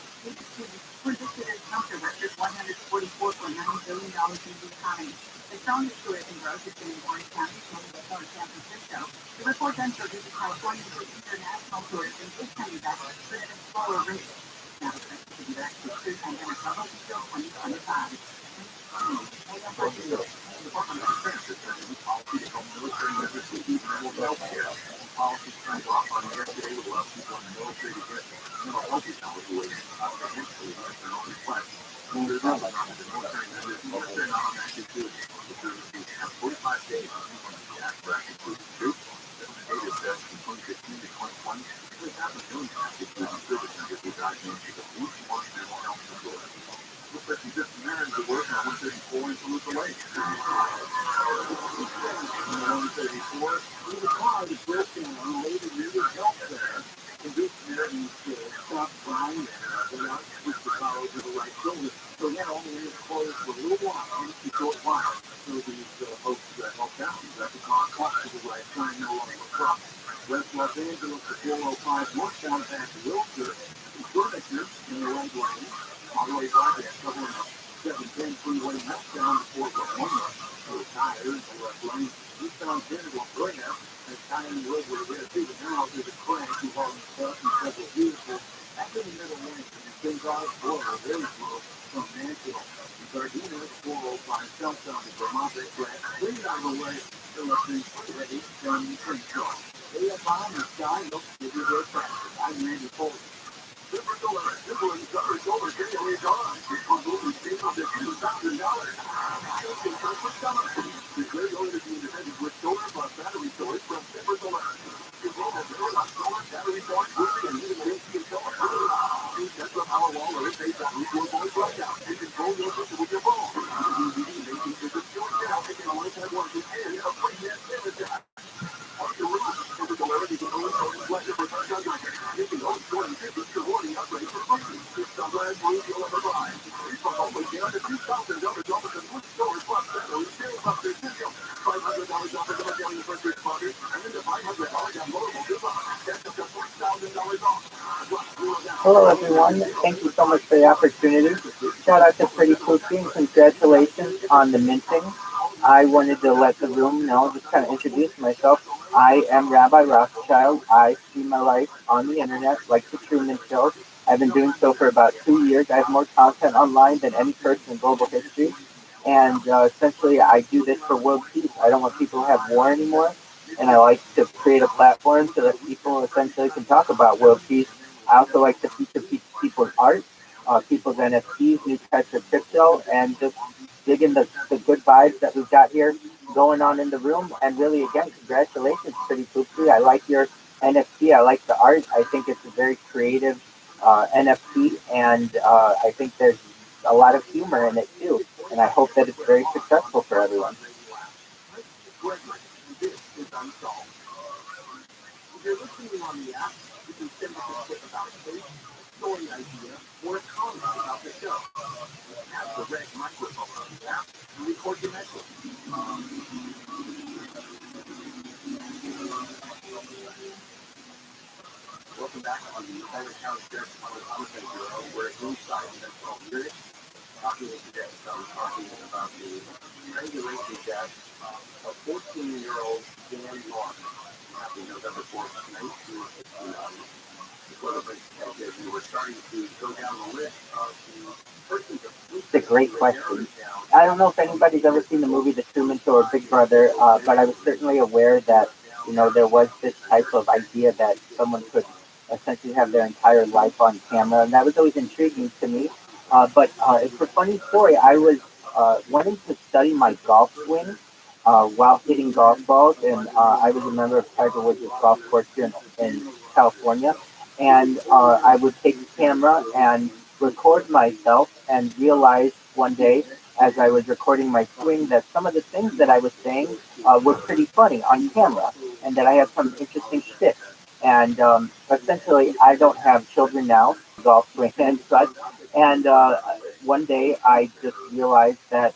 Predicted as country record $144.9 billion in the economy. The strongest tourism growth has been in Orange County, San Francisco. The report then showed that California's international tourism is coming back, but at a slower rate. Now expected to be back to pre-pandemic levels until 2025. Hello, everyone. Thank you so much for the opportunity. Shout out to Pretty Pookie and congratulations on the minting. I wanted to let the room know, just kind of introduce myself. I am Rabbi Rothschild. I see my life on the internet like the Truman Show. I've been doing so for about 2 years. I have more content online than any person in global history. And essentially, I do this for world peace. I don't want people to have war anymore. And I like to create a platform so that people essentially can talk about world peace. I also like to feature people's art, people's NFTs, new types of crypto, and just dig in the good vibes that we've got here going on in the room. And really, again, congratulations, Pretty Poopsie. I like your NFT. I like the art. I think it's a very creative NFT, and I think there's a lot of humor in it too. And I hope that it's very successful for everyone. It's a great question. I don't know if anybody's ever seen the movie The Truman Show or Big Brother, but I was certainly aware that there was this type of idea that someone could essentially have their entire life on camera, and that was always intriguing to me. But it's a funny story. I was wanting to study my golf swing while hitting golf balls, and I was a member of Tiger Woods' golf course here in California, and I would take the camera and record myself and realized one day as I was recording my swing that some of the things that I was saying were pretty funny on camera and that I had some interesting shtick. And essentially, I don't have children now, golf swing and such. And one day I just realized that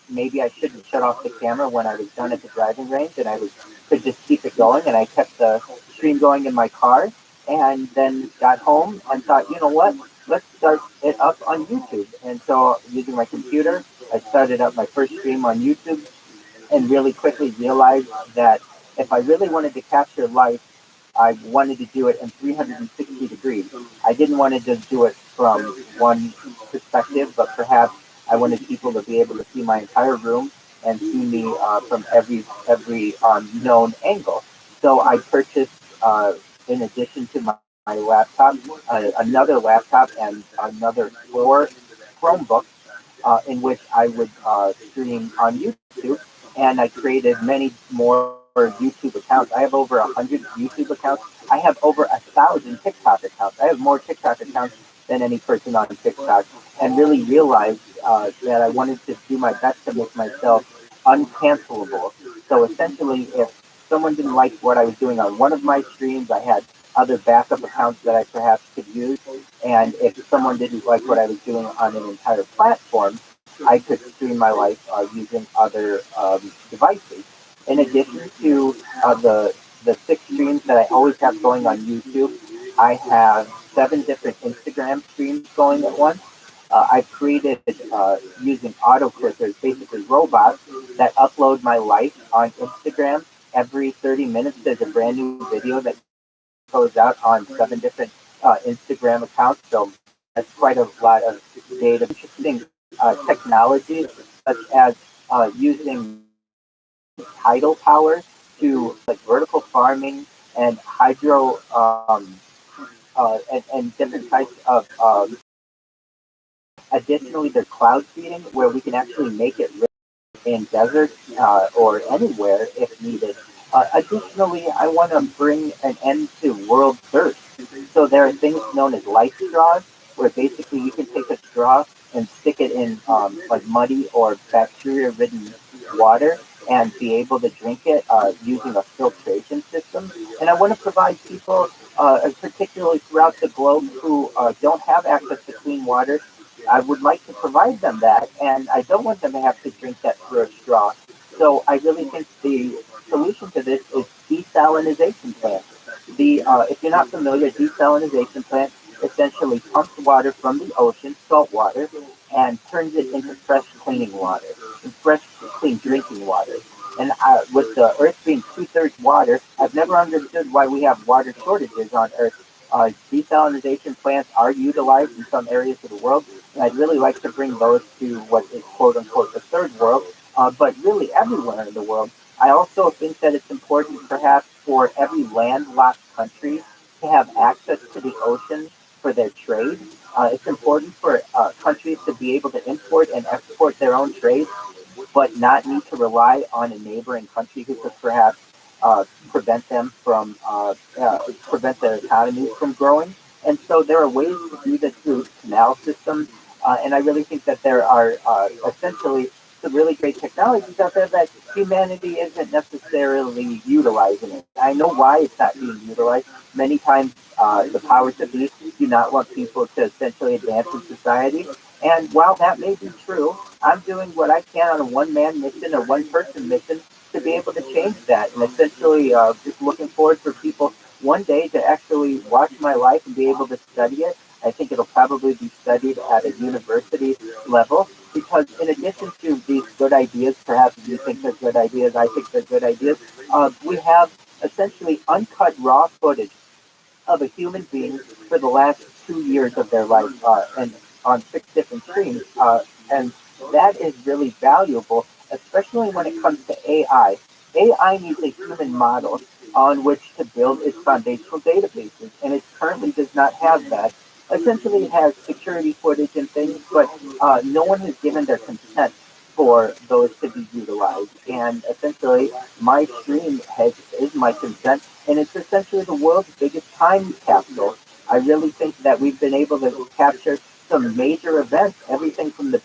maybe I shouldn't shut off the camera when I was done at the driving range and could just keep it going. And I kept the stream going in my car and then got home and thought, you know what? Let's start it up on YouTube. And so using my computer, I started up my first stream on YouTube and really quickly realized that if I really wanted to capture life, I wanted to do it in 360 degrees. I didn't want to just do it from one perspective, but perhaps I wanted people to be able to see my entire room and see me from every known angle. So I purchased, in addition to my laptop, another laptop and another floor Chromebook in which I would stream on YouTube, and I created many more YouTube accounts. I have over 100 YouTube accounts. I have over 1,000 TikTok accounts. I have more TikTok accounts than any person on TikTok, and really realized that I wanted to do my best to make myself uncancelable. So essentially, if someone didn't like what I was doing on one of my streams, I had other backup accounts that I perhaps could use. And if someone didn't like what I was doing on an entire platform, I could stream my life using other devices. In addition to the 6 streams that I always have going on YouTube, I have 7 different Instagram streams going at once. I've created using auto clickers, basically robots that upload my life on Instagram. Every 30 minutes, there's a brand new video that goes out on 7 different Instagram accounts. So that's quite a lot of data. Interesting technologies such as using tidal power to like vertical farming and hydro and different types of additionally there's cloud seeding where we can actually make it in deserts or anywhere if needed. Additionally, I want to bring an end to world thirst. So there are things known as life straws, where basically you can take a straw and stick it in like muddy or bacteria-ridden water and be able to drink it using a filtration system. And I want to provide people, particularly throughout the globe, who don't have access to clean water. I would like to provide them that, and I don't want them to have to drink that through a straw. So I really think the solution to this is desalinization plants. If you're not familiar, desalinization plant essentially pumps water from the ocean, salt water, and turns it into fresh cleaning water, fresh clean drinking water. And with the Earth being 2/3 water, I've never understood why we have water shortages on Earth. Desalinization plants are utilized in some areas of the world, and I'd really like to bring those to what is quote unquote the third world, but really everywhere in the world. I also think that it's important perhaps for every landlocked country to have access to the ocean for their trade. It's important for countries to be able to import and export their own trade, but not need to rely on a neighboring country who could perhaps prevent them from prevent their economies from growing. And so there are ways to do this through canal systems, and I really think that there are essentially some really great technologies out there that humanity isn't necessarily utilizing it. I know why it's not being utilized. Many times, the powers that be do not want people to essentially advance in society. And while that may be true, I'm doing what I can on a one-man mission or one-person mission to be able to change that. And essentially, just looking forward for people one day to actually watch my life and be able to study it. I think it'll probably be studied at a university level because, in addition to these good ideas, perhaps you think they're good ideas, I think they're good ideas, we have essentially uncut raw footage of a human being for the last 2 years of their life and on 6 different streams. And that is really valuable, especially when it comes to AI. AI needs a human model on which to build its foundational databases, and it currently does not have that. Essentially, it has security footage and things, but no one has given their consent for those to be utilized. And essentially, my stream is my consent, and it's essentially the world's biggest time capsule. I really think that we've been able to capture some major events, everything from the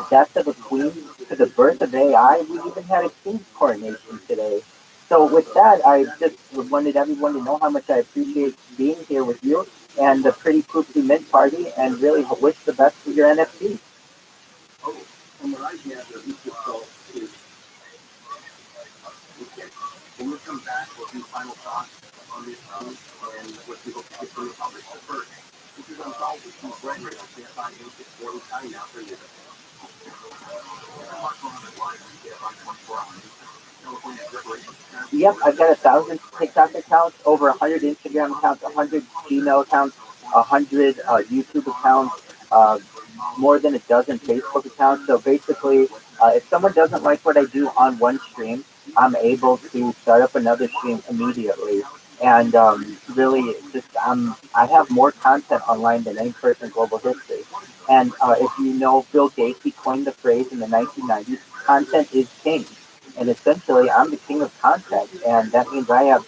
death of a queen to the birth of AI. We even had a king's coronation today. So with that, I just wanted everyone to know how much I appreciate being here with you and the Pretty Poopsie Mint Party, and really wish the best for your NFT. Oh, from what I gather, this result is okay. When we come back, we'll do final thoughts on this news and what we hope to get from the public. But first, this is Unsolved with Steve Gregory on KFI 8640 time now for you. Yep, I've got 1,000 TikTok accounts, over 100 Instagram accounts, 100 Gmail accounts, 100 YouTube accounts, more than a dozen Facebook accounts. So basically, if someone doesn't like what I do on one stream, I'm able to start up another stream immediately. And really, just I have more content online than any person in global history. And if you know Bill Gates, he coined the phrase in the 1990s, content is king. And essentially, I'm the king of content. And that means I have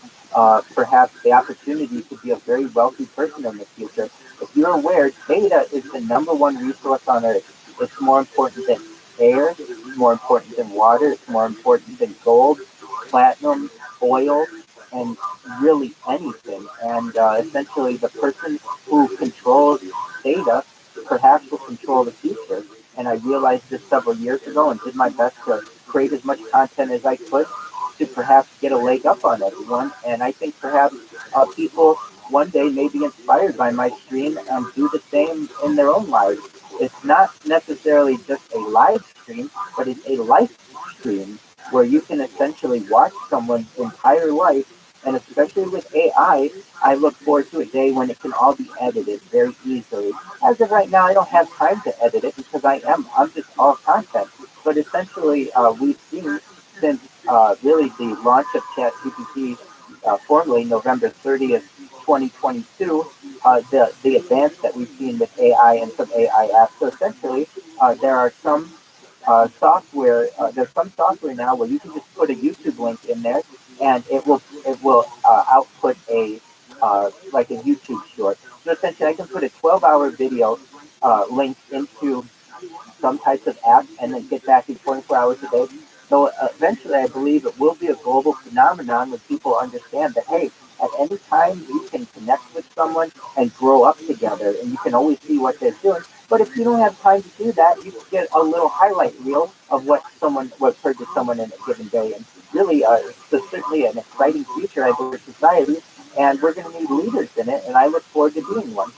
perhaps the opportunity to be a very wealthy person in the future. If you're aware, data is the number one resource on earth. It's more important than air, it's more important than water, it's more important than gold, platinum, oil, and really anything. And essentially, the person who controls data perhaps will control the future. And I realized this several years ago and did my best to create as much content as I could to perhaps get a leg up on everyone. And I think perhaps people one day may be inspired by my stream and do the same in their own lives. It's not necessarily just a live stream, but it's a life stream where you can essentially watch someone's entire life. And especially with AI, I look forward to a day when it can all be edited very easily. As of right now, I don't have time to edit it because I'm just all content. But essentially, we've seen since really the launch of ChatGPT, formally November 30th, 2022, the advance that we've seen with AI and some AI apps. So essentially, there are some there's some software now where you can just put a YouTube link in there and it will output a like a YouTube short. So essentially, I can put a 12-hour video link into some types of apps and then get back in 24 hours a day. So eventually, I believe it will be a global phenomenon when people understand that, hey, at any time you can connect with someone and grow up together, and you can always see what they're doing. But if you don't have time to do that, you can get a little highlight reel of what occurred to someone in a given day. And really, it's certainly an exciting future, I believe, for society, and we're going to need leaders in it, and I look forward to being one.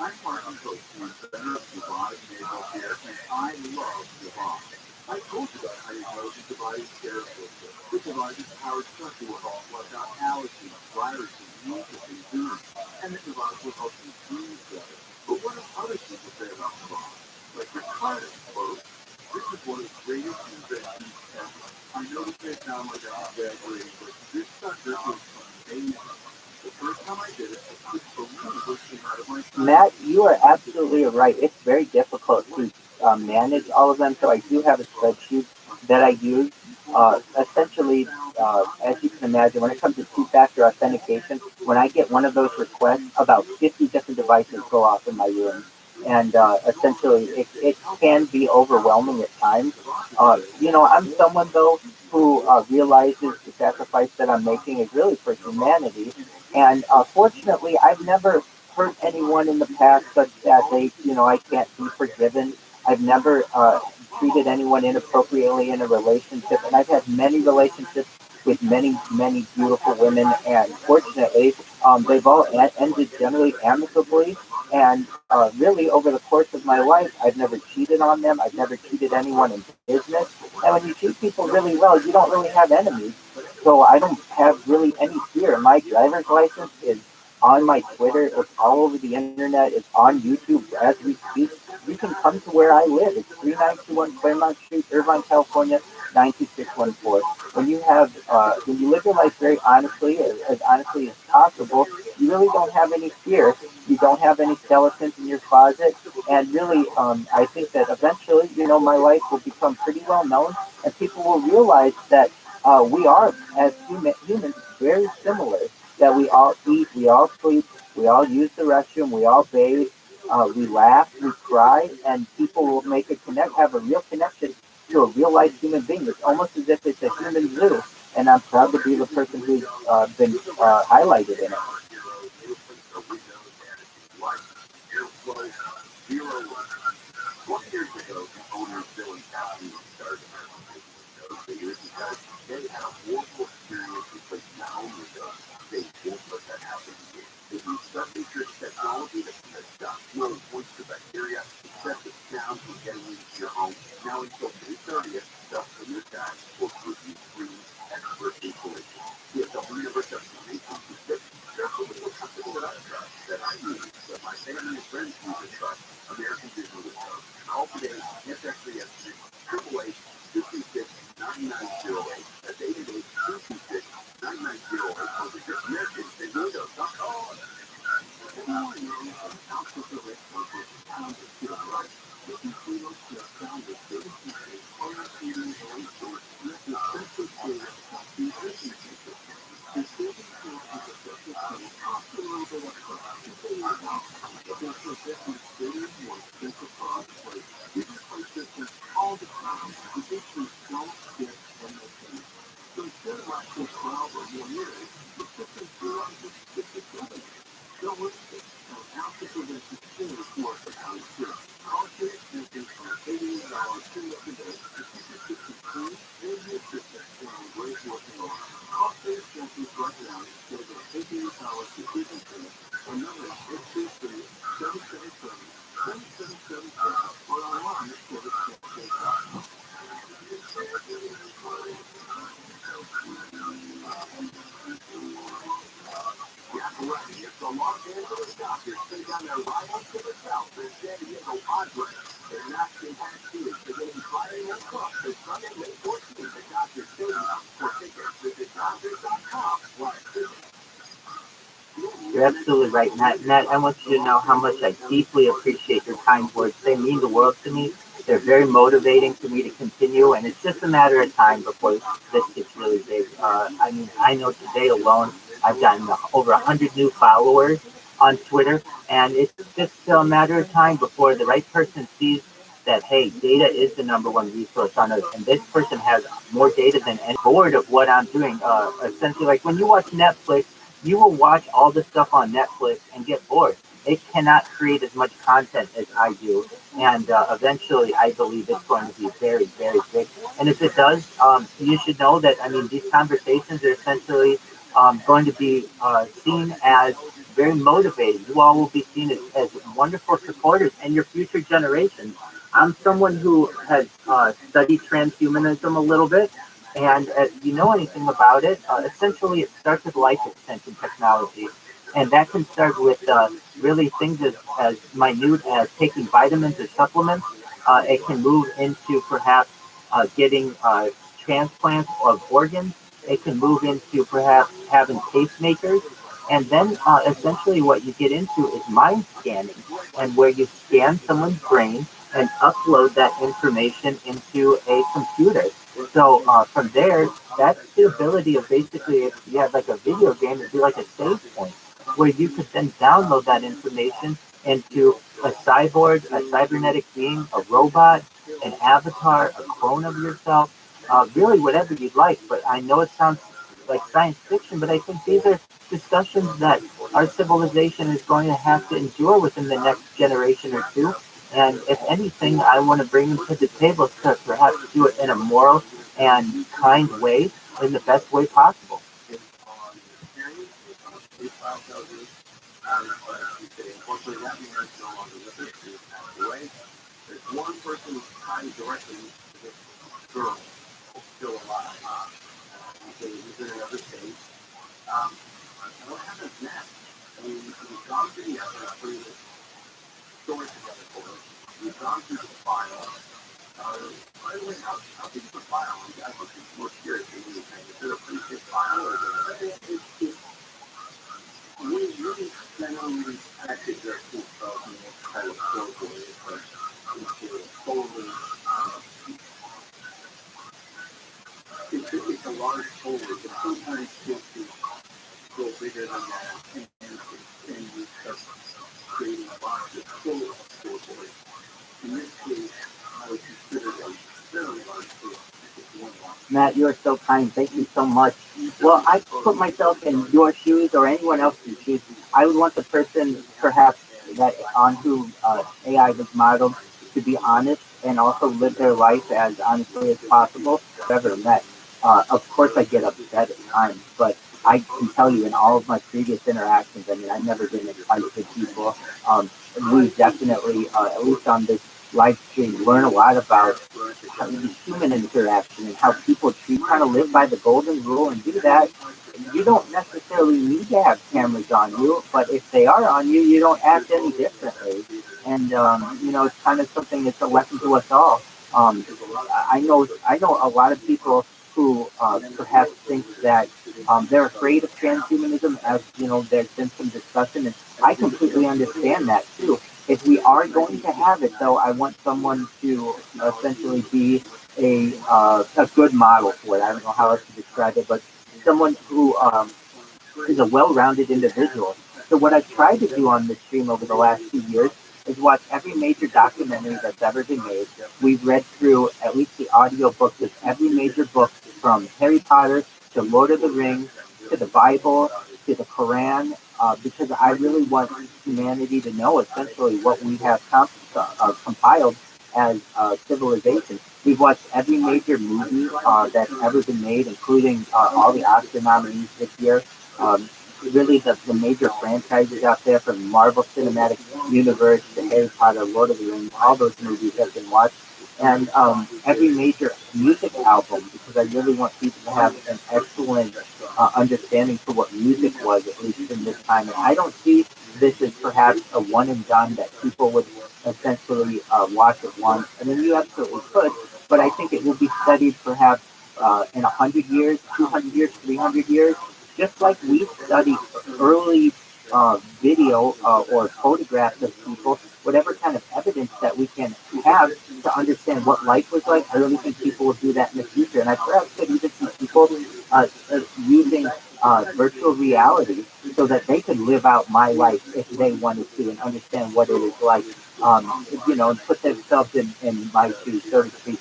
I'm part of the center of Dubai Naval Care, and I love Dubai. I told you about how you know the Dubai Care System. The device is powered structure with all flushed out allergies, viruses, mucus, and germs. And the device will help you breathe better. But what do other people say about Dubai? Like your climate, quote, this is one of the greatest inventions ever. I know this may sound like an exaggeration, but this sucker is amazing. The first time I did it, this balloon was came out of my Matt, you are absolutely right. It's very difficult to manage all of them. So I do have a spreadsheet that I use. Essentially, as you can imagine, when it comes to two-factor authentication, when I get one of those requests, about 50 different devices go off in my room. And essentially, it can be overwhelming at times. I'm someone, though, who realizes the sacrifice that I'm making is really for humanity. And fortunately, I've never hurt anyone in the past such that I can't be forgiven. I've never treated anyone inappropriately in a relationship, and I've had many relationships with many, many beautiful women, and fortunately, they've all ended generally amicably. And really, over the course of my life, I've never cheated on them. I've never cheated anyone in business. And when you treat people really well, you don't really have enemies. So I don't have really any fear. My driver's license is on my Twitter. It's all over the internet. It's on YouTube as we speak. You can come to where I live. It's 3921 Claremont Street, Irvine, California, 92614. When you live your life very honestly, as honestly as possible, you really don't have any fear. You don't have any skeletons in your closet. And really, I think that eventually, my life will become pretty well known, and people will realize that we are, as humans, very similar. That we all eat, we all sleep, we all use the restroom, we all bathe, we laugh, we cry, and people will have a real connection to a real life human being. It's almost as if it's a human zoo, and I'm proud to be the person who's been highlighted in it. zero 20 years ago, the owners Billy County started those figures because they had a horrible experience with not only they won't let that happen again. They use submatrix technology that can stop flow of moisture bacteria, septic sound from getting into your home. Now until May 30th, stuff from your tax will give you free expert installation. CSW University Information prescription. There's a little company that I trust, that I use, that my family and friends use and trust. American Digital Code. Call today, get that free estimate, 888-226-9908. That's 888-226-9908. Or visit American Digital You're absolutely right, Matt. Matt, I want you to know how much I deeply appreciate your kind words. They mean the world to me. They're very motivating for me to continue, and it's just a matter of time before this gets really big. I mean, I know today alone, I've gotten over 100 new followers on Twitter, and it's just a matter of time before the right person sees that, hey, data is the number one resource on Earth, and this person has more data than any board of what I'm doing. Essentially, like when you watch Netflix, you will watch all the stuff on Netflix and get bored. It cannot create as much content as I do, and eventually, I believe it's going to be very, very big. And if it does, you should know that I mean these conversations are essentially going to be seen as very motivating. You all will be seen as wonderful supporters and your future generations. I'm someone who has studied transhumanism a little bit, and if you know anything about it, essentially it starts with life extension technology. And that can start with really things as minute as taking vitamins or supplements. It can move into perhaps getting transplants of organs. It can move into perhaps having pacemakers. And then essentially what you get into is mind scanning, and where you scan someone's brain and upload that information into a computer. So from there, that's the ability of basically, if you have like a video game, it'd be like a save point where you could then download that information into a cyborg, a cybernetic being, a robot, an avatar, a clone of yourself, really whatever you'd like. But I know it sounds like science fiction, but I think these are discussions that our civilization is going to have to endure within the next generation or two. And if anything, I want to bring them to the table to perhaps do it in a moral and kind way, in the best way possible. Matt, you are so kind. Thank you so much. Well, I put myself in your shoes or anyone else's shoes. I would want the person, perhaps, that on who AI was modeled to be honest and also live their life as honestly as possible. Ever met. Of course, I get upset at times, but I can tell you in all of my previous interactions, I mean, I've never been in fights with people. We definitely, at least on this live stream, learn a lot about the human interaction and how people treat, kind of live by the golden rule and do that. You don't necessarily need to have cameras on you, but if they are on you, you don't act any differently. And you know, it's kind of something that's a lesson to us all. I know a lot of people who perhaps think that They're afraid of transhumanism, as there's been some discussion, and I completely understand that too. If we are going to have it, though, I want someone to essentially be a good model for it. I don't know how else to describe it, but someone who is a well-rounded individual. So what I've tried to do on this stream over the last 2 years is watch every major documentary that's ever been made. We've read through at least the audio books of every major book, from Harry Potter to Lord of the Rings to the Bible to the Quran, because I really want humanity to know essentially what we have compiled as civilization. We've watched every major movie that's ever been made, including all the Oscar nominees this year. Um, Really, the major franchises out there, from Marvel Cinematic Universe to Harry Potter, Lord of the Rings, all those movies have been watched. And every major music album, because I really want people to have an excellent understanding for what music was, at least in this time. And I don't see this as perhaps a one and done that people would essentially watch at once. I mean, you absolutely could, but I think it will be studied perhaps in 100 years, 200 years, 300 years, just like we study early video or photographs of people, whatever kind of evidence that we can have to understand what life was like. I really think people will do that in the future, and I perhaps could even see people using virtual reality so that they could live out my life if they wanted to and understand what it is like, and put themselves in my shoes, so to speak.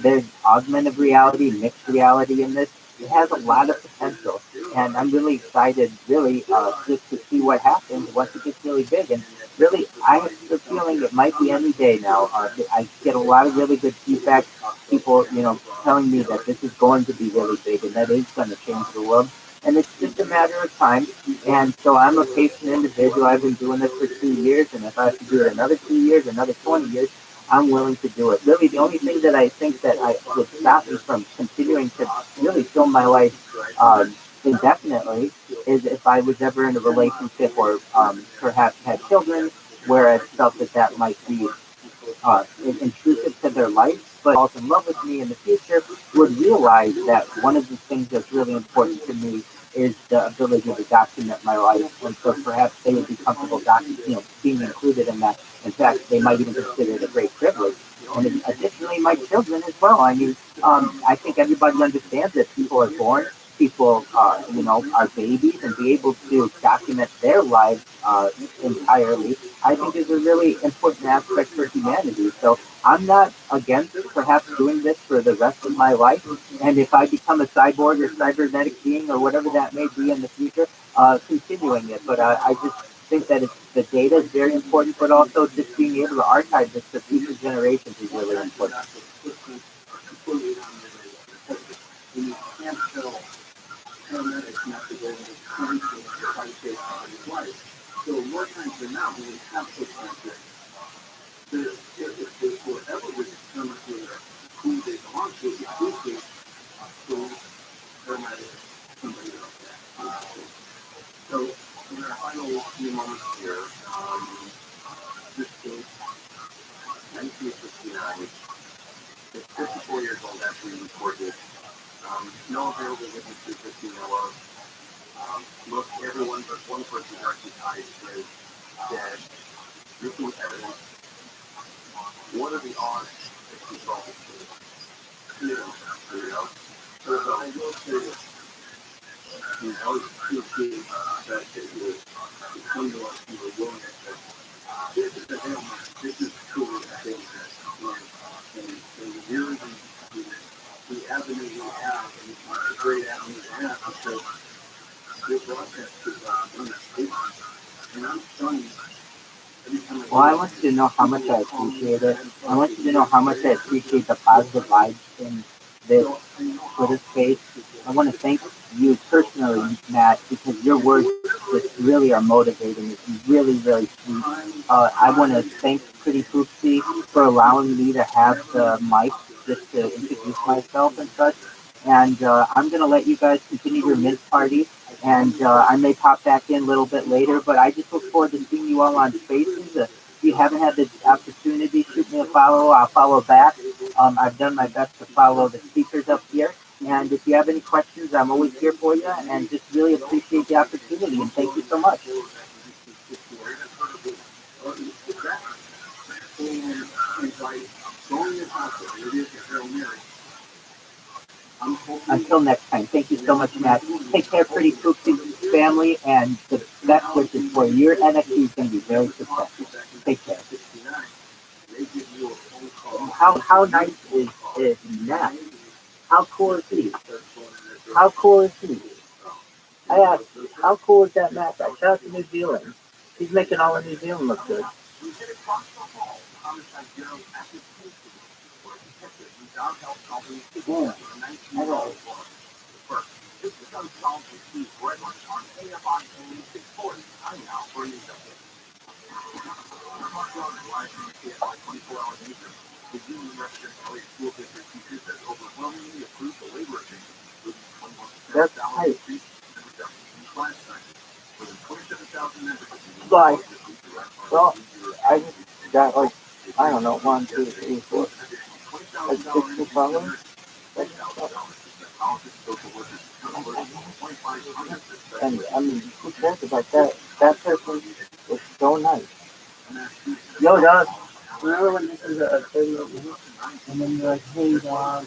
There's augmented reality, mixed reality in this. It has a lot of potential, and I'm really excited, really, just to see what happens once it gets really big. And really, I have the feeling it might be any day now. I get a lot of really good feedback, people, telling me that this is going to be really big and that is going to change the world. And it's just a matter of time. And so I'm a patient individual. I've been doing this for 2 years, and if I have to do it another 2 years, another 20 years, I'm willing to do it. Really, the only thing that I think that I would stop me from continuing to really fill my life indefinitely is if I was ever in a relationship or perhaps had children, where I felt that that might be intrusive to their life, but falls in love with me in the future, would realize that one of the things that's really important to me is the ability to document my life, and so perhaps they would be comfortable being included in that. In fact, they might even consider it a great privilege. And additionally, my children as well. I mean, I think everybody understands that people are born, people, are babies, and be able to document their lives entirely, I think is a really important aspect for humanity. So I'm not against perhaps doing this for the rest of my life. And if I become a cyborg or cybernetic being or whatever that may be in the future, continuing it. But I just think that the data is very important, but also just being able to archive this for future generations is really important. And you can't tell paramedics not to go into cancer to try to save somebody's life. So more times than not, when we have such cancer, if we're ever to determine who they belong to, it's usually a school, paramedic, somebody else. So in our final few moments here, this case, 1969, it's 54 years old after we recorded. No available witnesses that we know of. Most everyone but one person recognized is dead. Missing evidence. What are the odds that she solved this case? So I will say this. I was too keen that it was come to us and were willing to say, this is a ailment. This is truly a dangerous and you're the avenue we have, and it's a great avenue to have, because your broadcast is unspeakable. And I'm telling you, every time Well, I want you to know how much I appreciate it. I want you to know how much I appreciate the positive vibes in this Twitter space. I want to thank you personally, Matt, because your words just really are motivating. It's really, really sweet. I want to thank Pretty Poopsie for allowing me to have the mic just to introduce myself and such. And I'm going to let you guys continue your mint party. And I may pop back in a little bit later, but I just look forward to seeing you all on Spaces. If you haven't had the opportunity, shoot me a follow. I'll follow back. I've done my best to follow the speakers up here. And if you have any questions, I'm always here for you. And just really appreciate the opportunity. And thank you so much. Until next time, thank you so much, Matt. Take care, Pretty Poopsie family, and the best wishes for you. Your NFT is going to be very successful. Take care. How nice is Matt? How cool is he? How cool is he? I asked, how cool is that Matt guy? Shout out to New Zealand. He's making all of New Zealand look good. Yeah, I know. That's tight. Bye. Well, I just got like, I don't know, 1, 2, 3, 4, like 60 followers. And I mean, who cares about that? That person was so nice. Yo, dog. Remember when this is a 30 minutes? And then you're like, hey, dog.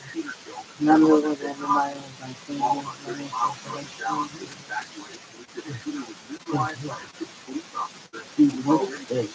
Remember whatever my thing is? What is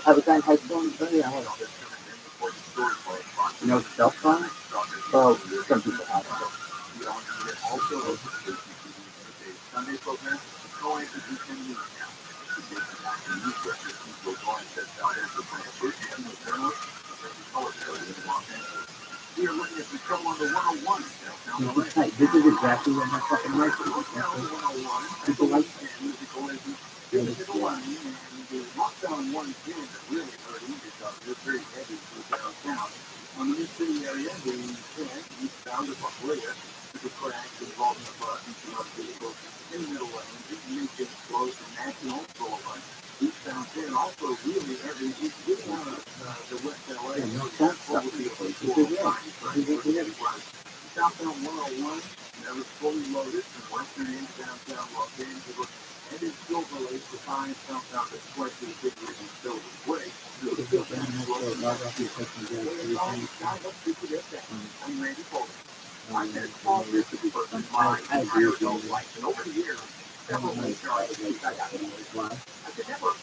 I was on high school in Korea. No cell phone? Well, some people have it. This is exactly what my fucking life is. People like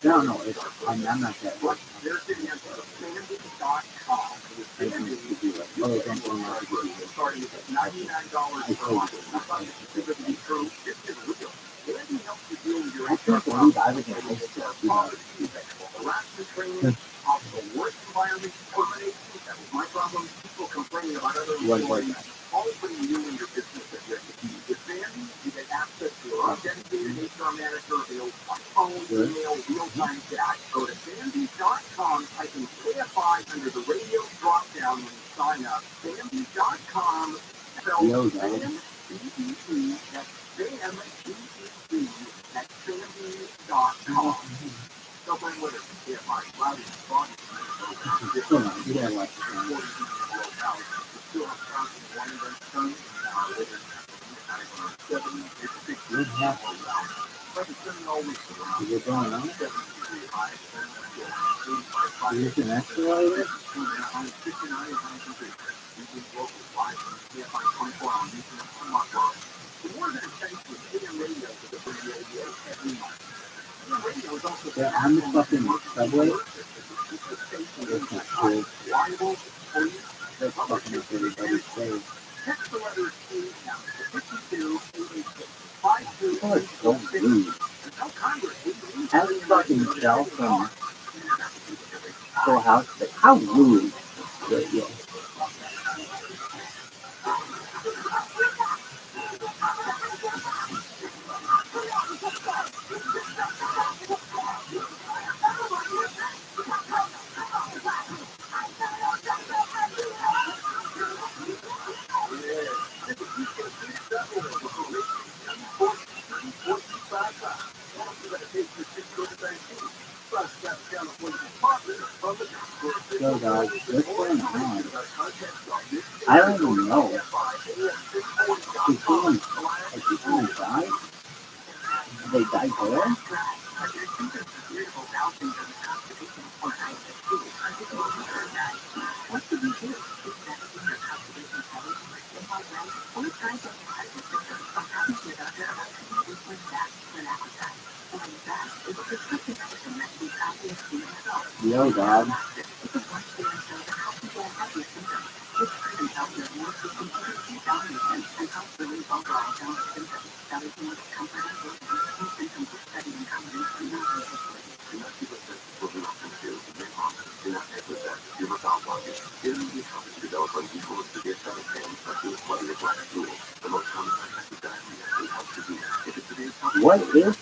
no, no, I'm not that. I can't believe I was in high school. What was that? Yo, guys. Yeah, like would have to. Is it going on? Is this an escalator? Yeah, I'm the fucking subway. That's not cool. That's fucking up everybody's face. People are so rude. How do you fucking tell from Full House? But how rude. But yeah. So guys, what's going on? I don't even know. Did someone die? Did they die there? Yo, dog. What is it?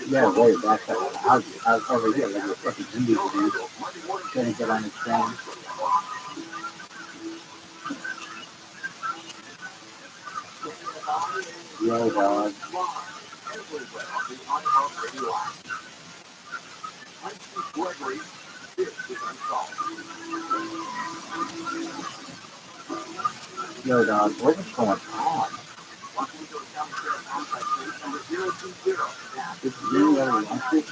Yeah, wait, that's I was over here like a fucking Indian dude. Gonna get on the train. Yo, dog. Yo, dog, what is going on? This is really electric.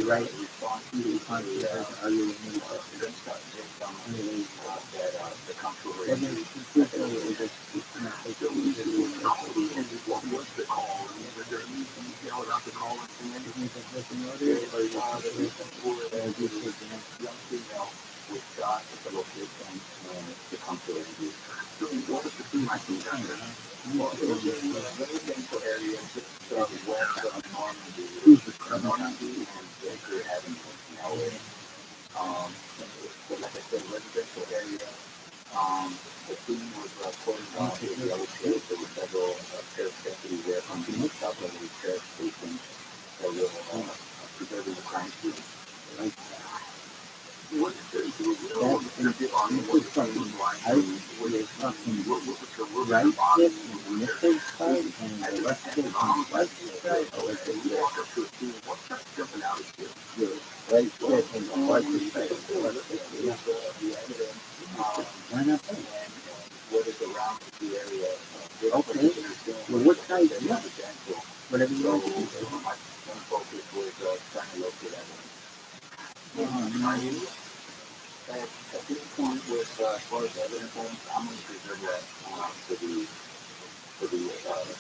Right response to the concept are you right hip and this big side and the left hip on the left side or is it your right hip and the right side of the left hip? Why not both? Okay. Well, what side is it? Whatever you want to do. At this point, with as far as evidence, I'm going to preserve that to the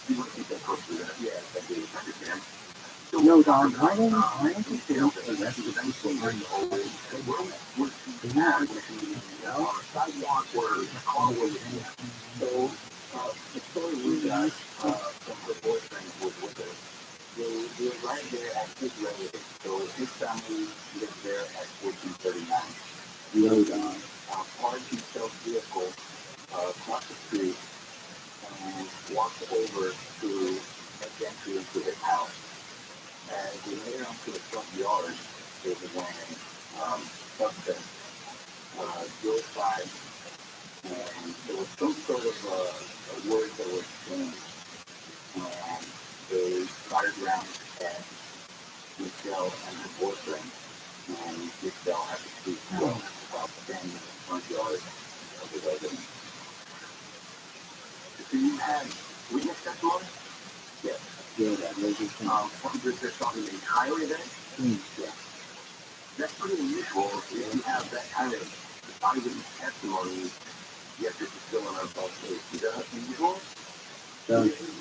you want to keep that close to that? Yeah, I do. No, Don, why don't you feel the rest of the people on the whole thing? They have on a sidewalk where the car was in. So, the story we got from her boyfriend was with her. They were right there at his relative. So his family lived there at 1439. No, Don. Parked himself vehicle across the street and walked over to make entry into his house. As we made it onto the front yard, there was when suspect drove by, and there was some sort of a word that was exchanged, and they fired rounds at Michelle and her boyfriend, and Michelle had to shoot about standing in the front yard of the residence. So you had witness testimony? Yes. Yeah, that was just on the entire event? Yeah. That's pretty unusual if you have that kind of eyewitness testimony, yet this is still in our false case. Is that unusual?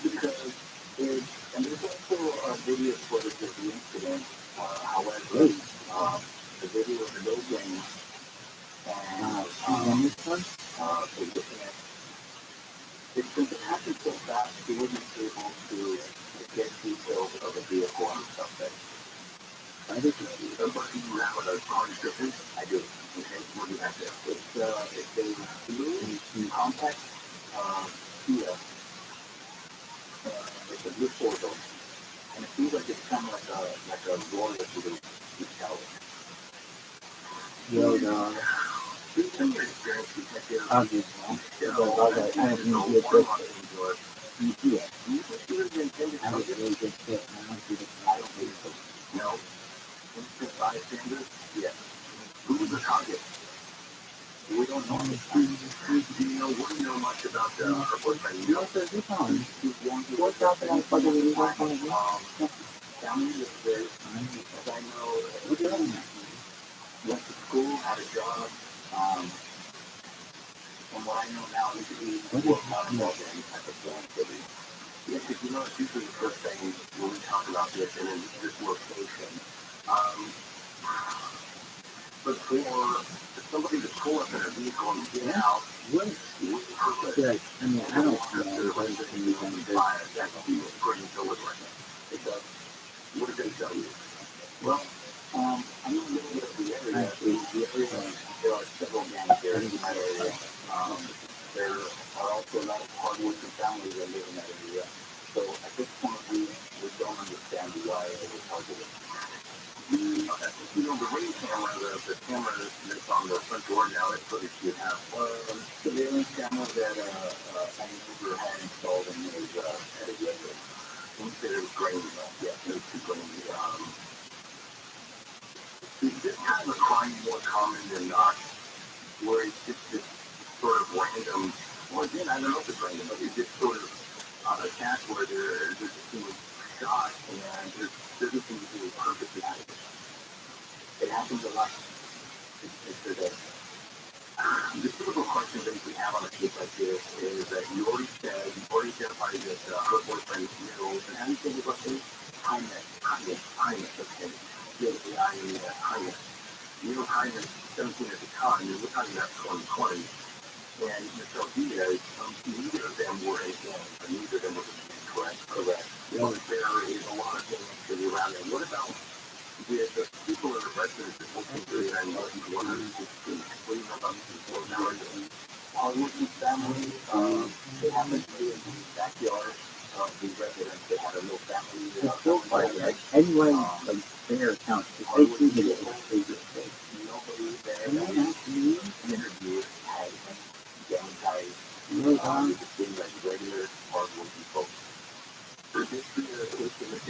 Because and there's also a video footage of the incident. However, the video is no game, and they're looking at it. Since it happened so fast, he wasn't able to get details of the vehicle and stuff that. I think somebody you have a car description? I do. Okay, what do you have there? It's a blue compact Kia. It's a blue Portal, and it seems like it's kind of like a Royal blue metallic. Yo, no. Based on your experience, detective, I have no idea what you do it. Do you think you would have intended to do it? I don't think so. No. Instant bystanders? Yes. Who was the target? We don't know. Do you know what do you know much about her boyfriend? You know, he's one who was family was there. As I know, went to school, had a job. From what I know now, he was not involved in any type of gang activity. Yes, because you know, it's usually the first thing when we talk about this and in this location. But for somebody to pull up in a vehicle and get out, what purpose? I mean, I don't know what is going to be on the fire. That's pretty deliberate. It does. What did they tell you? Well, I know a little bit of the area. There are several gangs there in that area. There are also a lot of hardworking families that live in that area. So at this point, we don't understand why they were targeted. You know, the ring camera, the camera that's on the front door now, that's what it should have. Surveillance camera that an neighbor had installed in his attic. Instead of grainy, yeah, no too grainy. Is this kind of a crime more common than not, where it's just this sort of random, well, again, I don't know if it's random, but it's just sort of attack where there's just being shot and there doesn't seem to be a purpose behind it. It happens a lot. The typical question that we have on a case like this is that you already identified that her boyfriend knew, and how do you think about this? Highness, okay. Highness. Highness, 17 at the time, and we're talking about 2020. And Mr. Diaz, neither of them were in gang, but neither of them were correct. Well, there is a lot of things that are around there. What about the people in the residence that work in 39 116? What do you know about these people now? Hardworking family, they happen to be in the backyard of the residence. They had a little family. Like anyone, like their account, if they see the they just say, nobody there interviewed had gang ties. It just seemed like regular hardworking folks.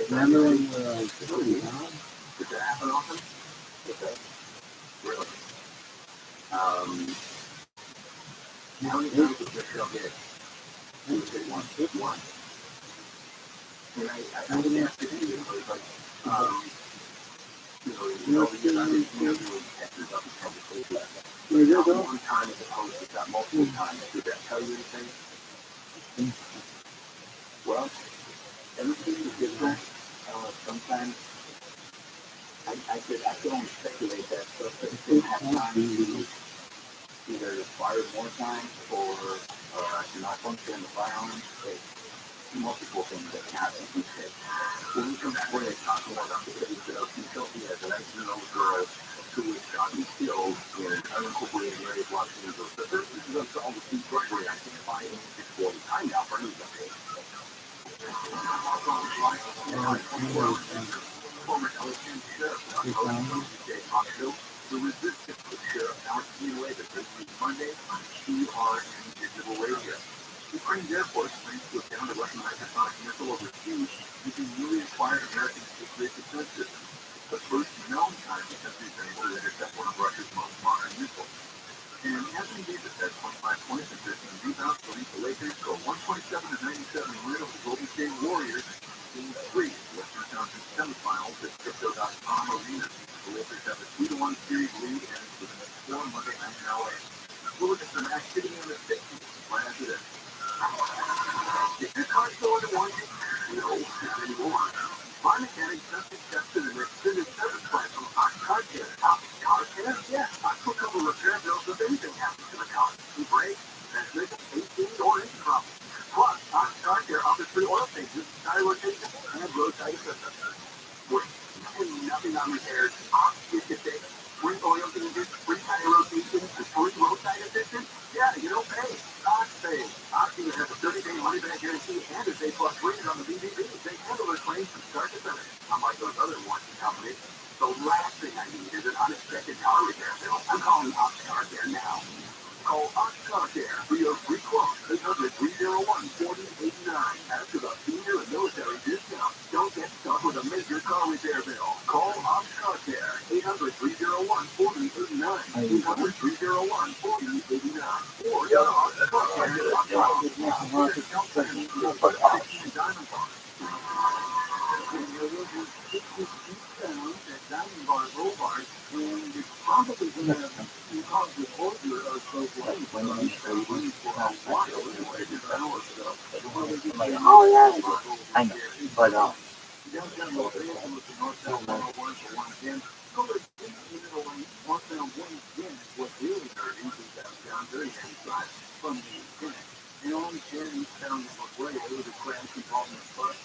Remember when you were like, did that happen often? Okay. Really? How many times did Michelle get? She was hit once. And I didn't ask this to you, but it's like, you're not interviewing Texas up in conversation. Not one time as opposed to that multiple times. Did that tell you anything? Well, everything is different. Sometimes I could only speculate that stuff that didn't have time to either fire more time or not function the firearm. There's multiple things that can happen. When we come back, we're going to talk more about the case of Utopia, the 19-year-old girl who was shot and killed in an unincorporated area of Los Angeles. The third is unsolved with Steve Gregory on KFI 640. Time now for news update. Former LSU Sheriff the resistance of Sheriff Alex Villanueva this week Monday on TRN Digital Radio. Ukraine's Air Force plans to look down to Russian hypersonic missile overseas using newly acquired American secret defense system. The first known time the country's been able to intercept one of Russia's most modern missiles. And Anthony Davis had 25 points and 15 rebounds to lead the Lakers to a 127-97 win over the Golden State Warriors. Game 3 Western Conference semifinals at Crypto.com Arena. The Lakers have a 2-1 series lead and with an 4 Monday night in LA. We'll look at some activity on the 60s right after this. Is your car still under warranty? No, not anymore. My mechanic just accepted an extended service plan from Ox Car Care. Ox Car Care? Yeah, Ox will cover repair bills if anything happens to the car. New brakes, transmission, AC, or engine problems. Plus, Ox Car Care offers free oil changes, tire rotation, and roadside assistance. Wait, you pay nothing on repairs. Ox gets you fixed. Free oil changes, free tire rotation, and free roadside assistance? Yeah, you don't pay. Ox pays. Ox even has a 30-day money-back guarantee and a day-plus rating on the BBB. They handle their claims from start to finish, unlike those other warranty companies. The last thing I need is an unexpected car repair bill. I'm calling Ox Car Care now. Call Ox Car Care for your free quote. 800-301-4089. After the senior and military discount, don't get stuck with a major car repair bill. Call Ox Car Care. 800-301-4089. 800-301-4089. Or go to oxcarcare.com. Diamond Bar. And there will be 60 pounds at Diamond Bar Boulevard, and it's probably going to cause the order of those lanes for a while, anyway, an hour or so. Oh yeah, I know, but Downtown Los Angeles and northbound 101 for 110. Go to the middle lane, northbound 110 is what really hurt into downtown, very heavy side from the beginning. And on eastbound LaGuardia, there was a crash involving a bus.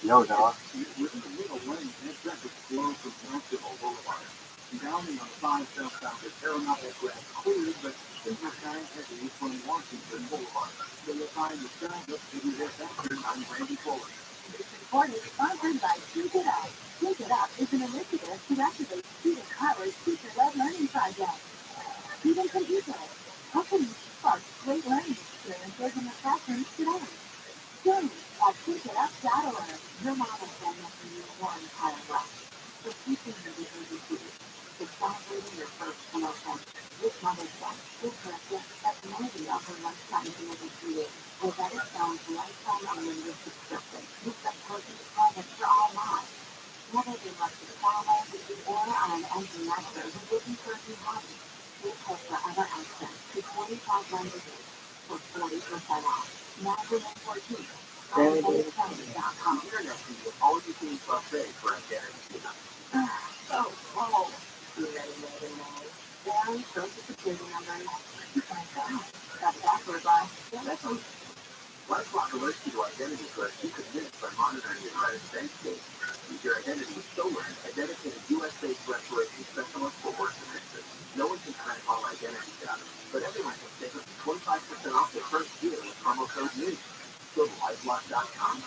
no dog. Within the middle lane, and traffic flow from National Boulevard. Downey on 5 southbound to Paramount that grass cleared, but things were kind of heavy from Washington Boulevard. So you'll find the signs up to the after I'm Randy Fuller. This report is sponsored by Tweak It Up. Tweak It Up is an initiative to activate student college teacher-led learning projects. Students and teachers, how can you spark great learning experiences in the classroom today? Join at tweakitup.org. Your mom and family can use one higher level. For teaching you the ABC, for celebrating your first promotion. This Mother's Day, this birthday, that's maybe of her lifetime commitment to you. With Editone's lifetime unlimited subscription, you've got perfect presents for all moms. Whether they love to travel or on an empty nester who's looking for a new hobby, please have forever access to 25 languages for 40% off. Now through May 14th. Editone.com. Internet people, all you can buffet for identity. So cold. Very social security numbers. That's backward by. LifeLock alerts you to identity threats you could miss by monitoring your credit bank statement. If your identity is stolen, a dedicated U.S.-based restoration specialist will work to fix it. No one can track all identity data, but everyone can save up to 25% off their first year with promo code NEWS. Go to LifeLock.com.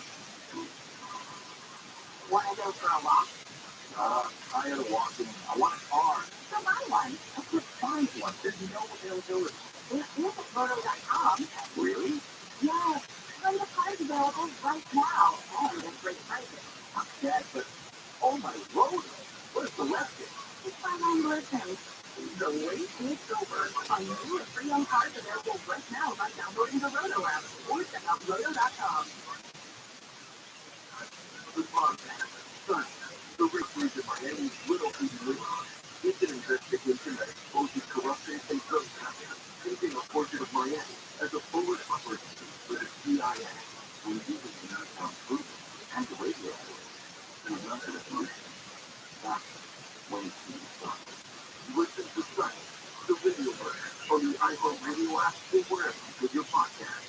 Want to go for a walk? I had a walk and I want a car. So buy one. I could find one. There's no availability. It is at Photo.com. Really? Yes. Find the cars available right now and at great prices. I'm sad, but oh my road. What is the left it? It's by Line Listings. The wait is over. Find new and pre-owned cars available right now by downloading the Roto app or check out Roto.com. Good mom, son, the rich news in Miami will be released. It's an investigation that exposes corruption and drug trafficking, painting a portrait of Miami as a forward opportunity for the CIA. We usually not on food and the radio. and not to the solution. That's when it's being done. Listen to Sunday, the video version, on the iHeartRadio app or wherever you get your podcast.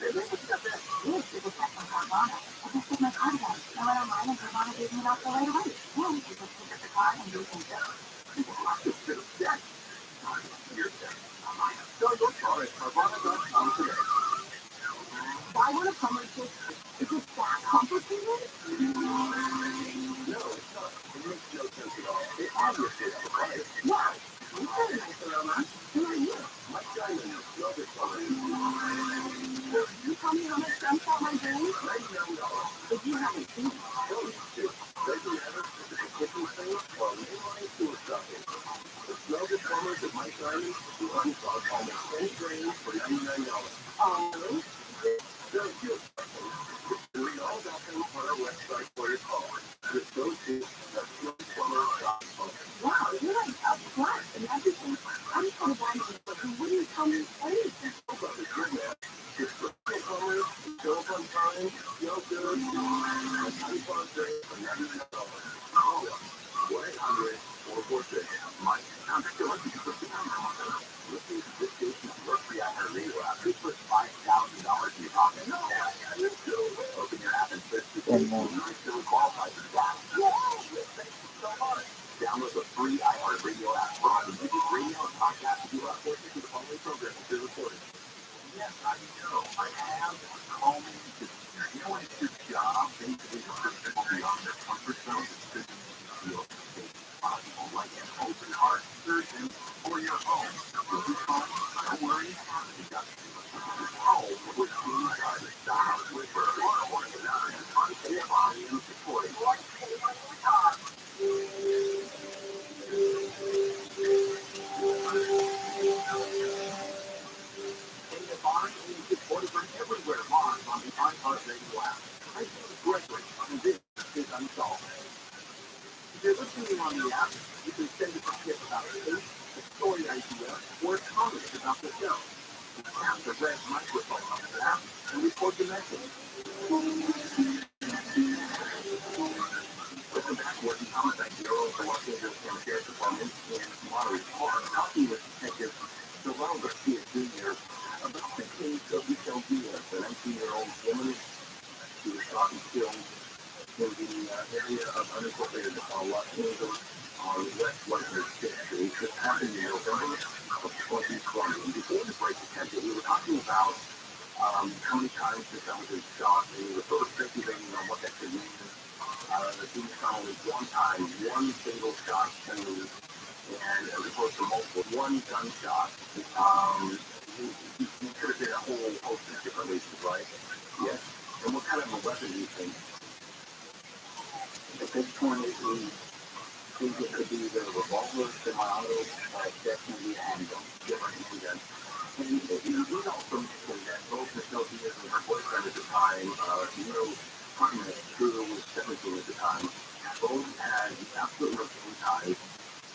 They make a step in. Yes, it was back on Carvana. I just took my card out. I went online and Carvana gave me an offer right away. And you just pick up the car and do things better. Well, I just did a check. You're set. Sell your car at Carvana.com today. Why would a plumber just, is it that complicated? No, it's not. It makes no sense at all. It obviously has a price. Wow, you said a nice aroma. Who are you? Mike Diamond, love it for me. You tell me how much I'm out my brain? $99. If you haven't seen it. No, it's doesn't matter if it's a kitchen sink or a mainline sewer socket. The smell good plumbers at Mike Diamond will unclog almost any drain for $99. Oh, really? Very few exceptions. Read all about them on our website for your call. Just go to thesmellplumber.com. Wow, you're like upfront and everything. I'm just gonna buy you, but you wouldn't tell me anything. But the good man, it's for plumbers, show up on time, smell good, and unclog drain for $99. Call us. 1-800-446-MIKE. I'm still at the Listen to this station's Mercury Radio app. This was $5,000 in your pocket. Yeah, you too. Open your app and search the station. You still qualify for that. Yay! Thank you so much. Download the free iHeartRadio app for all the music, radio, and podcasts. You are forced to the following program is recorded. Yes, I know. I have called me to, you know, when it's your job, basically to push people beyond their comfort zone, to feel safe possible, like an open heart surgeon or your home. If you call, don't worry, you got home with things like stop, whipper, or volume support. Data Barn is supported by everywhere Barn on the iHeartRadio app. I feel Gregory, and this is Unsolved. If you're listening on the app, you can send us a tip about a case, a story idea, or a comment about the show. Tap the red microphone on the app and record the message. Listen back to working homicide bureau of the Los Angeles County Sheriff's Department in Monterey Park, talking with Detective Joel Garcia Jr. about the case of Michelle Diaz, a 19-year-old woman who was shot and killed in the area of unincorporated Los Angeles on West 106th Street. This happened in November of 2020. Before the break, Detective, we were talking about how many times this guy was shot, and we were sort of speculating on what that could mean. He was shot only one time, one single shot wound, and as opposed to multiple, one gunshot. He could have been a whole host of different reasons, right? Yes. And what kind of a weapon do you think? At this point, we think it could be either a revolver, semi-auto, definitely a handgun, different handgun. And you know from that both Michelle Diaz and her boyfriend at the time, Thomas, who was 17 at the time, both had absolute routine ties,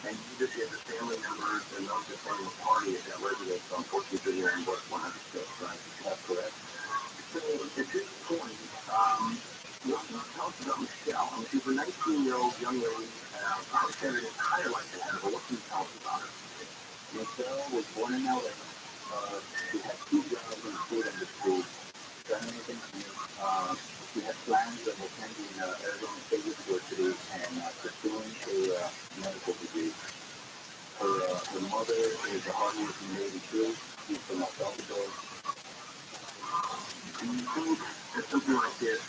and neither did the family members and those attending the party at that residence on 14th Avenue and West 106, right? That's correct. So at this point, what can you tell us about Michelle? I mean, she's a 19-year-old young lady, probably spent her entire life ahead of her. What can you tell us about her? Michelle was born in LA. She had two jobs in the food industry. Done anything she had plans of attending Arizona State University and pursuing a medical degree. Her mother is a hardworking lady too. She's from El Salvador. Do you think that something like this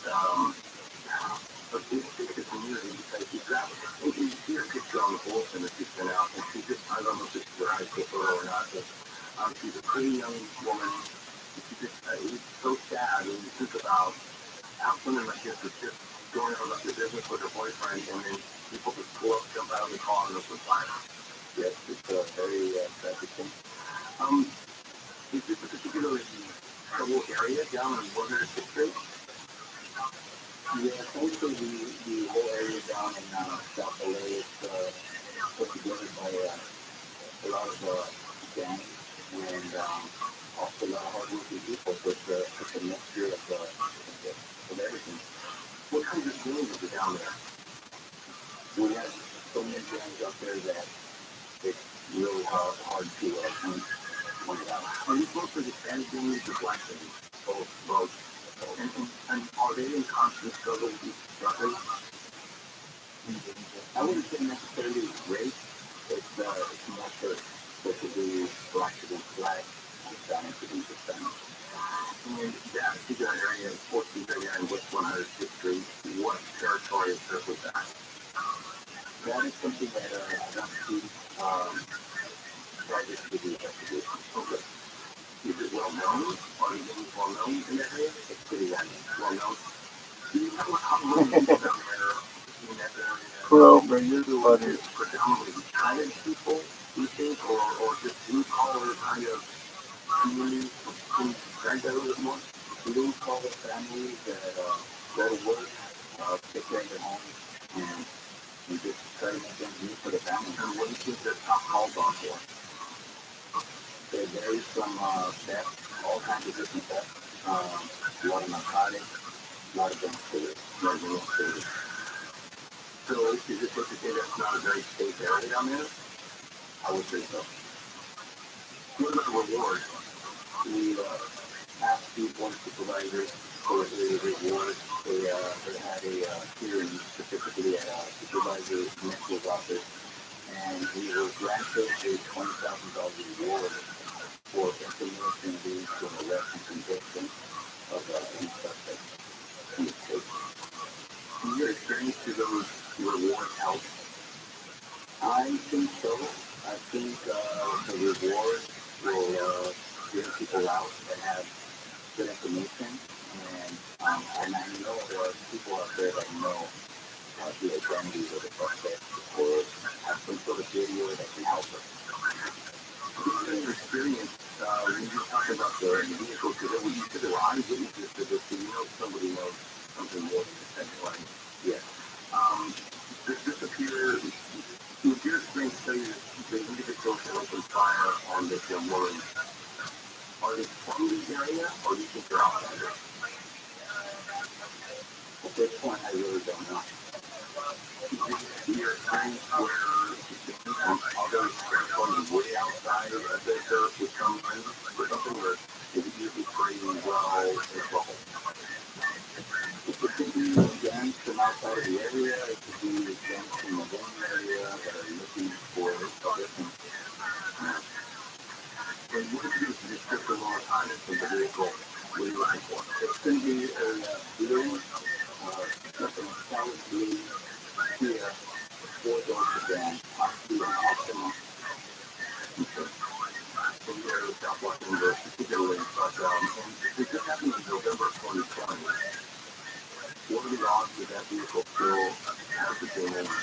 a big stick to community because she's got you see her picture on the bulletin that she sent out, and she just, I don't know if this is her high school photo or not, but she's a pretty young woman. She just, it's so sad when you think about how someone like this is just going on about their business with her boyfriend, and then people just pull up, jump out of the car, and open fire. Yes, it's a very tragic thing. Is this a particularly trouble area down in Northern District? Yeah, also the whole area down in South LA is put together by a lot of gangs and also a lot of hardworking people. So it's a mixture of everything. What kinds of gangs are down there? hard to point out. And these books are the Spanish English, the black things, both. And are they in constant struggle with each other? I wouldn't say necessarily race. It's more so to be black to be black, Hispanic to be Hispanic. And that particular area, 14th area in West 106th Street, what territory is there with that? That is something that I want to try to do investigation. Okay. Is it well known? Are you well known in that area? It's pretty well known. Do you know how many people down there in that area? Well, but you're the one Is predominantly Italian people, do you think, or just blue collar kind of communities? Can you describe that a little bit more? Blue collar families that go to work, take care of their homes, and just try to make things new for the family. And what do you think their top calls are for? There varies from theft, all kinds of different theft, a lot of narcotics, a lot of them stealing. So is it safe to say that's not a very safe area down there? I would say so. What about the reward? We asked the board supervisors for the reward. They had a hearing specifically at Supervisor Mitchell's office, and we were granted a $20,000 reward for information leading to an arrest and conviction of any suspect in the case. In your experience, do those rewards help? I think so. I think the reward will get people out that have good information, and I know there are people out there that know the identities of the suspect or have some sort of video that can help us. In your experience, when you talk about the vehicles, you said there were eyewitnesses to this, so you know somebody knows something more than the second line. Yes. Does this appear, would your experience tell you that the individuals that opened fire on this young woman, are they from the area, or do you think they're outsiders? At this point, I really don't know. Your experience where others are from way outside of the dirt with some friends or something, or is it usually pretty well controlled? It could be gangs from outside of the area, it could be gangs from the one area that are looking for different. And what if you just took the long time from the vehicle? What are you looking for? It's going to be a blue, like a solid blue Kia 4-door sedan, possibly an Altima. In the area of South Washington, particularly, but it just happened in November 2020. What are the odds that that vehicle still has the same owner?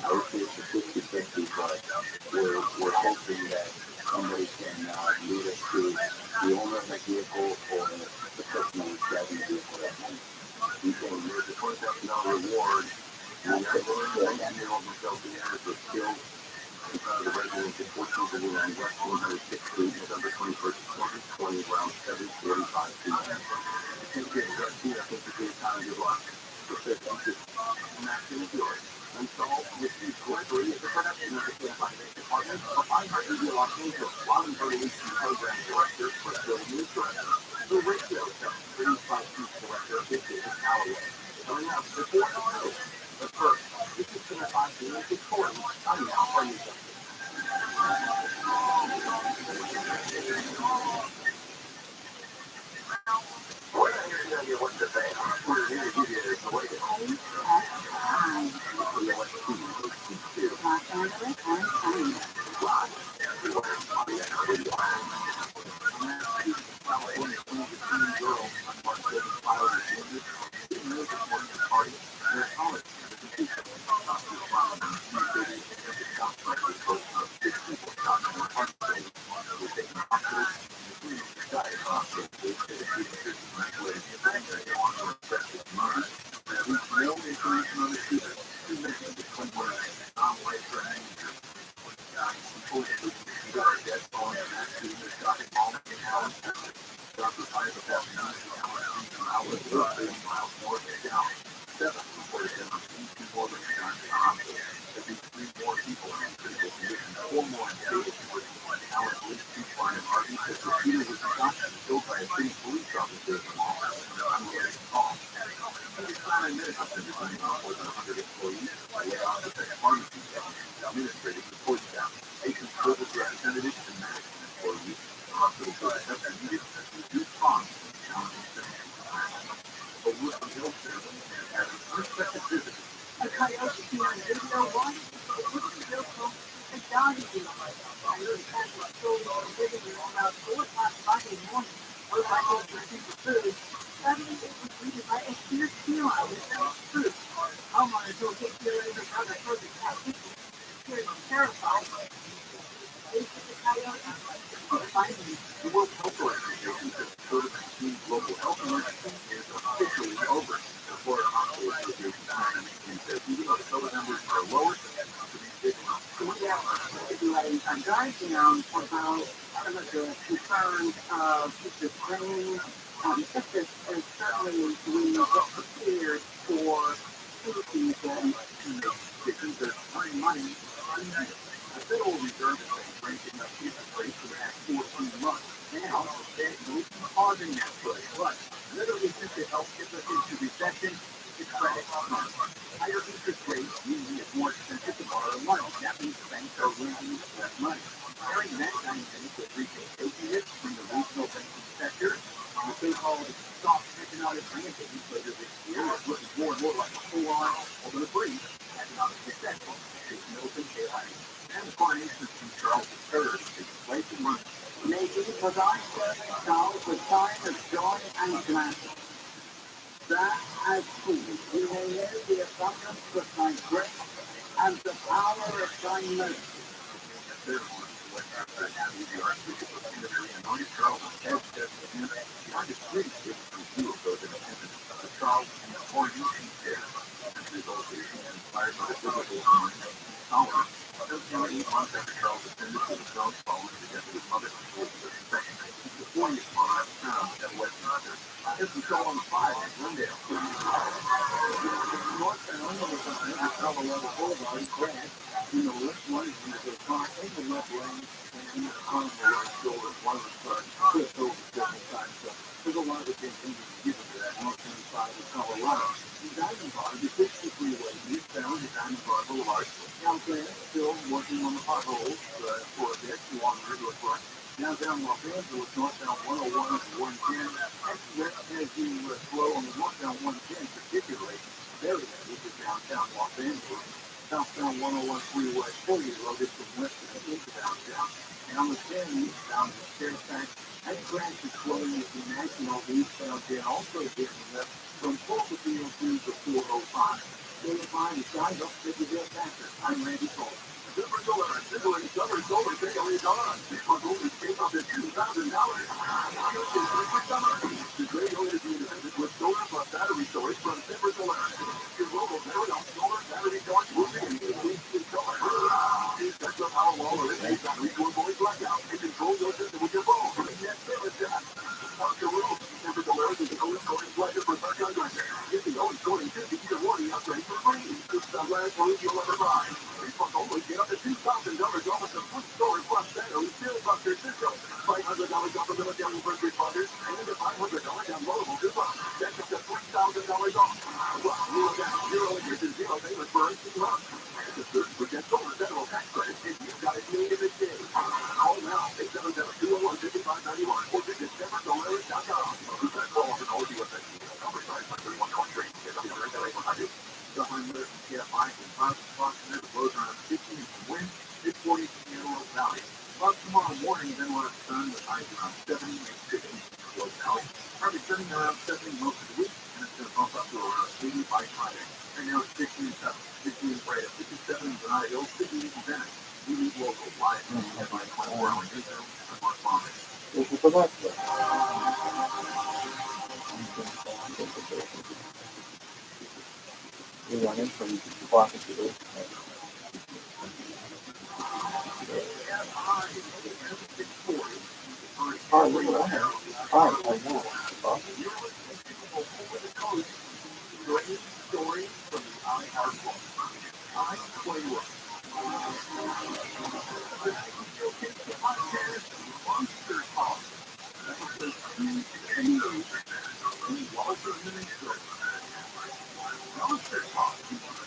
I would say it's a 50-50, but we're hoping that somebody can lead us to the owner of that vehicle or the person who was driving the vehicle that night. We think there's a $20,000 reward, and the 19-year-old Michelle Diaz was killed in front of the residence at 1439 West 106th Street, November 21st, 2020, around 7:45 p.m. Thank you, Garcia. Thank you for your time. Good luck. Thank you. And that's going to do it. Unsolved Mysteries Gregory is a production of the Campfire Department of iHeartMedia Los Angeles. Robin Bertolucci, Program Director, Crystal News Director. The Radio Show, produced by Chief Director David Calloway. Coming up before the show. But first, this is going to find the music for you. I'm now for you. We're not here to tell you what to say. We're here to give you the way to home. Los Angeles and China. Live everywhere on the iHeartMedia app. California 2015 girl on March 7th filed a lawsuit in the California party in a college. The people of the trial in Tuesday and the South Texas coast of 6 people shot in the heart state were taken hospital. The died hospital. They said the people were on respective months. There is no information on the shooter. He mentioned the 21 non-white teenager. Supposedly, there are dead bones and actually the shot at home in Allen, Texas. Dr. Piper Bell, 90 hours, 30 miles north of town. 7 reported him on 18 more than the hospital. At least 3 more people in critical condition. about 4 o'clock Friday morning, we're back in searching for food. Suddenly it was greeted by a fierce feline with no food. Homeowners who take care of their brother towards the cat kitchen, appeared terrified. They took the coyote. Finally, the World Health Organization says COVID-19 global health emergency is officially over. The Florida Hospital Association says even though the COVID numbers are lower, So we have to do a dive down about some of the concerns of the strain. Just as certainly we get prepared for food season. because they're earning money on that. The Federal Reserve has been raising up interest rates for the past 14 months. Now, they're pausing that push, but literally since it helps get us into recession, it's credit money. Higher interest rates mean it's more expensive to borrow money. That means banks are losing less money. During that dynamic with recent openness from the regional banking sector, the so-called soft economic landing later this year is looking more and more like a full-on, although brief, economic recession. It's an open daylight. And the coronation of King Charles III is placing money. Maybe because I serve Charles with sign of joy and gladness. That has proved you may know the abundance of thy grace and the power of thy mercy. Anointed Charles behind the screen is a review of those in attendance. Charles and the coronation chair. This resolution is inspired by the biblical anointing of Solomon. 8 months after Charles ascended to the throne following the death of his mother, Elizabeth II. The 40th monarch crowned at Westminster. This was Solomon V at Glendale. Northbound at Colorado Boulevard is red. In the left lane, there's a car in the left lane, and in the car on the right shoulder, one of the cars flipped over several times. So there's a lot of attention given to that northbound side of Colorado. The Diamond Bar, the 60 freeway, eastbound at Diamond Bar Boulevard. Now, Grant still working on the potholes for a bit along the regular front. Downtown Los Angeles, northbound 101 and 110. As you slow on the northbound 110, particularly, very heavy to downtown Los Angeles. Southbound 101 freeway fully loaded from west into downtown. And on the 10 eastbound to Fairfax, that crash is flowing with the National eastbound 10 also getting left from Cloverfield to the 405. 405 is John, don't take the deal faster. I'm Randy Cole. Super Solar, Sizzling Summer Solar Sale is on. People who will save up to $2,000. The great energy independent with solar plus battery storage from Super Solar. Your local Paragon solar battery charge roofing and AC solar. That's the Powerwall or it's on your voice blackout. You control your system with your phone. Net service jack. Park your roof. Super Solar is the only storage pleasure for first contractor. Get the only storage 50-year warranty upgrade for free. It's the last one you'll ever buy. Only get up to $2,000 off of some food storage plus battery fill buster system. $500 off of military first responders and a $500 downloadable coupon. That's up to $3,000 off. Plus, zero interest and zero payment for 18 months. It's a 30% solar federal tax credit if you've got it made in a day. Call now, 877-201-5591 or visit SeparSolar.com. That's all for all USA. Number signed by 31 countries. The Hunter, TFI, and approximately lows around 50 and wind, mid-40s in the Antelope Valley. About tomorrow morning, then we'll have sun with highs around 70 and 60 in the Antelope Valley. Probably sunny around 70 most of the week, and it's going to bump up to around 80 by Friday. Right now it's 60 and 7, 60 in Breda, 57 in Bernard Hills, 58 in Venice. We need local live from TFI 24-hour newsroom. I'm Mark Palmer. You're running, so you can walk into this. Oh, look at that. Oh, I know. Great story from the iHeartRadio. I play with. The podcast Monster Talk. Episode 288. Walter Minister. Monster Talk.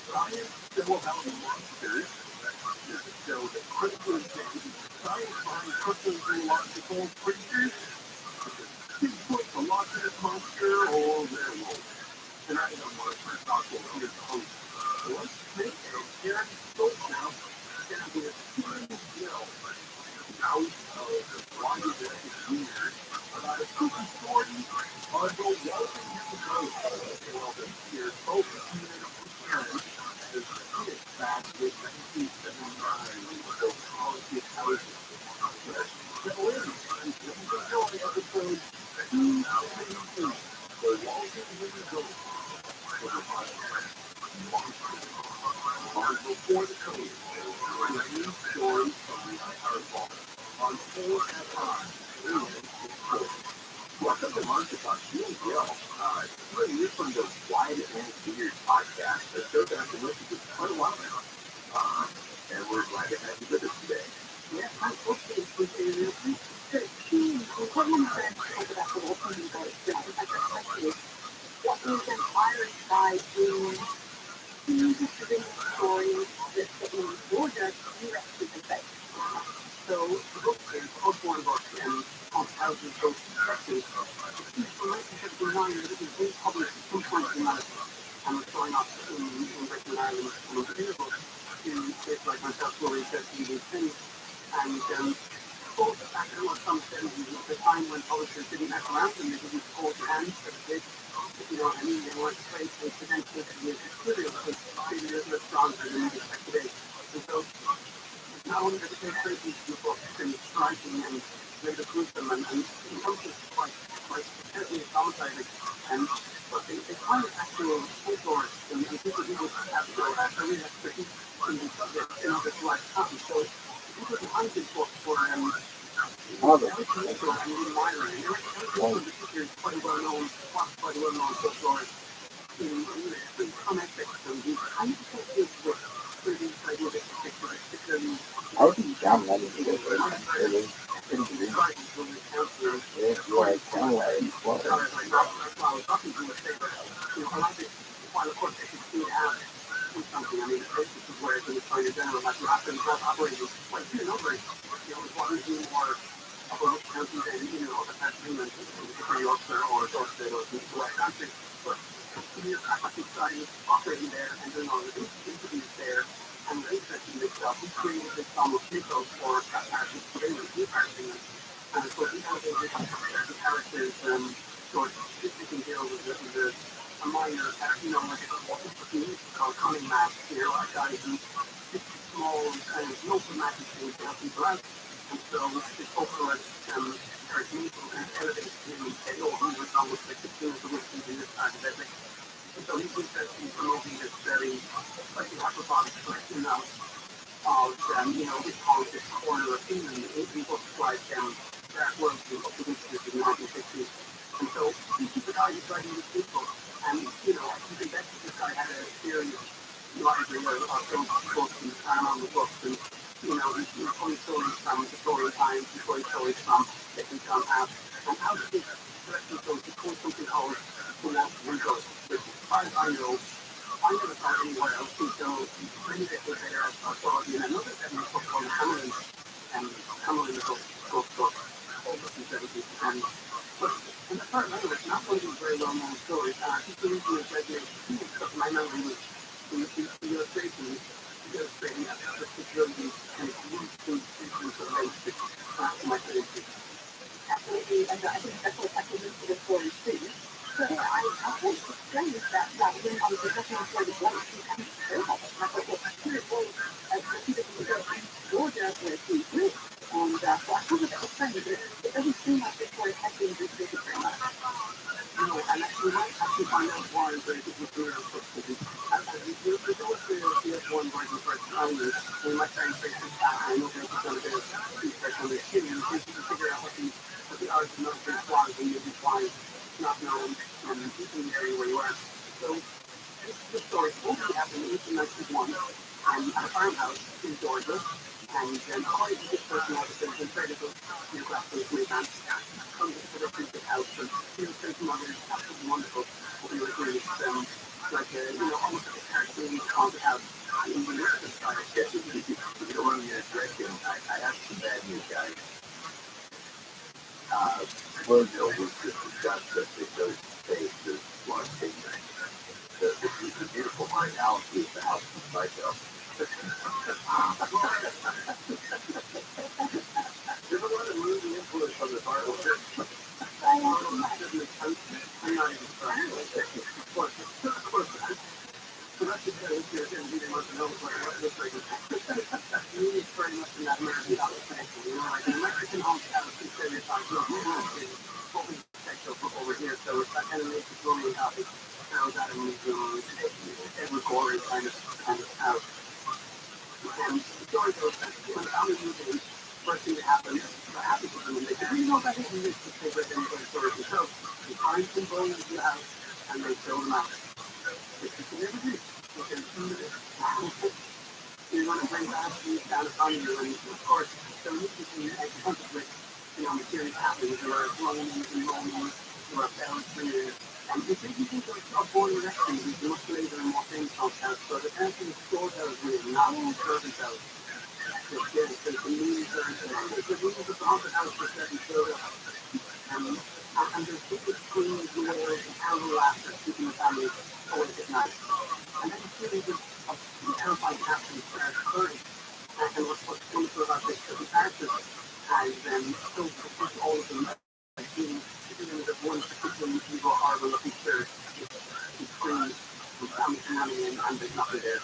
Science show about monsters. This is a show that critically examines science behind cryptozoological creatures. Bigfoot, the Loch Ness Monster, or werewolf. Tonight on Monster Talk, we'll hear the host. Let's take a Karen Stoltz now. And with Karen Gill, host of the Why Did about a spooky story, puzzle, welcome to the ghost. Here's both Peter and Karen as it's back with 1979 so policy houses. So in, and enjoy episode 272, The Walking with the Ghost. On Before the Code, a new story from the Empire Vault on 4FI. Welcome to Mark about Joe. You're from the Wide and Weird podcast. The show that I've been listening to quite a while now. And we're glad to have you with us today. Yeah, I'm okay with you. What you said over that whole thing about what is inspired by doing two different stories that in Georgia, you actually can say. So the book is called Born Book and on houses both perspectives. From 1979, this is republished at some point in life. And was going off in Britain and Ireland and was available to kids like myself who were interested in these things. And both back in some 70s was the time when publishers didn't mess around and they didn't hold your hands for the kids. You know what I mean? They weren't afraid to potentially be material because maybe a little bit stronger than we expect today. And so not only does it take creativity to the book and striking and really gruesome and in some cases quite terribly traumatizing, but they find actual folklore and people who have real expertise in these subjects in order to write copies. So people behind this book for everything into it and really minor. And everything in particular is quite a well-known folklore in some aspects. So you kind of take this with pretty scientific particularly I think John Lennon did it really pretty good. Yeah, John Lennon was. While of course they could see it out in something, I mean, this is where it's in the China general, like you have to operate quite a few numbers, as long as you are upper West County than, other parts of England, particularly Yorkshire or Dorset or the West Country, but you're practically starting operating there and doing all the interviews there, and the interesting stuff, he created this almost mythos for that part of England, new part of England, and of course he elevated the characters, George Dickens was a minor, like a cunning man, a guy who did small kind of local magic things to help people out. And so this folklore technique and elevated him and said, oh, he was almost like the king of the witches in this part of Essex. And so he's interested in promoting this very slightly hyperbolic collection of his called this corner of England in books like Dark World of the Witches in the 1960s. And so this is the guy who's writing this book. And, you can bet that this guy had a serious library of those books and paranormal books. And, he's pulling stories from Victorian times, he's pulling stories from Dickens on House. And out of this collection, so he pulled something called The Walking with the Ghost, which, as far as I know, I never saw it anywhere else. So many decades later, I saw it in another feminist book called Hamilton, and Hamilton is a book, also from 70s. But in the part of it's not one of these very well-known stories. I think the reason it's resonated stuff in my memory was the illustrating that particularly kind of loose food sequence of race that my favorite. Absolutely, and I think that's what actually into the story too. So yeah, I think it's strange that when I was discussing the story with Blake, he hadn't heard about it. And I thought, well, here it was, he doesn't go to Georgia where he lives. And so I thought that was strange, but it doesn't seem like this story has been revisited very much. And actually might actually find out why very good material substitution. There's always the one version first time, and we might try and trace this back, and I know there's done a bit of research on this too, and see if you can figure out what the origin of this was, and maybe why it's not known in the area where you are. So this story only happened in 1891 at a farmhouse in Georgia, and according to this person, there's been very little geographical information from this particular house, and illustration of it is absolutely wonderful. We were doing it's like almost like a cartoon haunted house in the American style. Yes, if you don't want me to direct him, I have some bad news, guys. Virgil was just discussed that it goes to space to Las Vegas. The beautiful finality of the house of Psycho. There's a lot of movie influence on the from over here, so that kind of makes it really happy. Now that I'm using every quarter kind of out. And the story goes that when the family moved in, first thing that happened, what happened to them, and they said, you know, that isn't this to take with them to the story. So they find some bones into the house, and they throw them out. They never do. Because you want to bring back these down upon you, and of course, so you can conflict with, material happenings. There are groanings and moanings, there are bells ringing, and if you think of born erections, it's much later and more famous house, so the person storehouse really, not only servant house. The means are the rules of the haunted house for certain showed up. And there's people screaming, wails, and terrible laughter, keeping the family awake at night. And then the feelings of terrified captain starts occurring. And what's wonderful about this is the characters has so put all of them being that one particular evil horrible looking spirit is screaming with family running in and there's nothing there.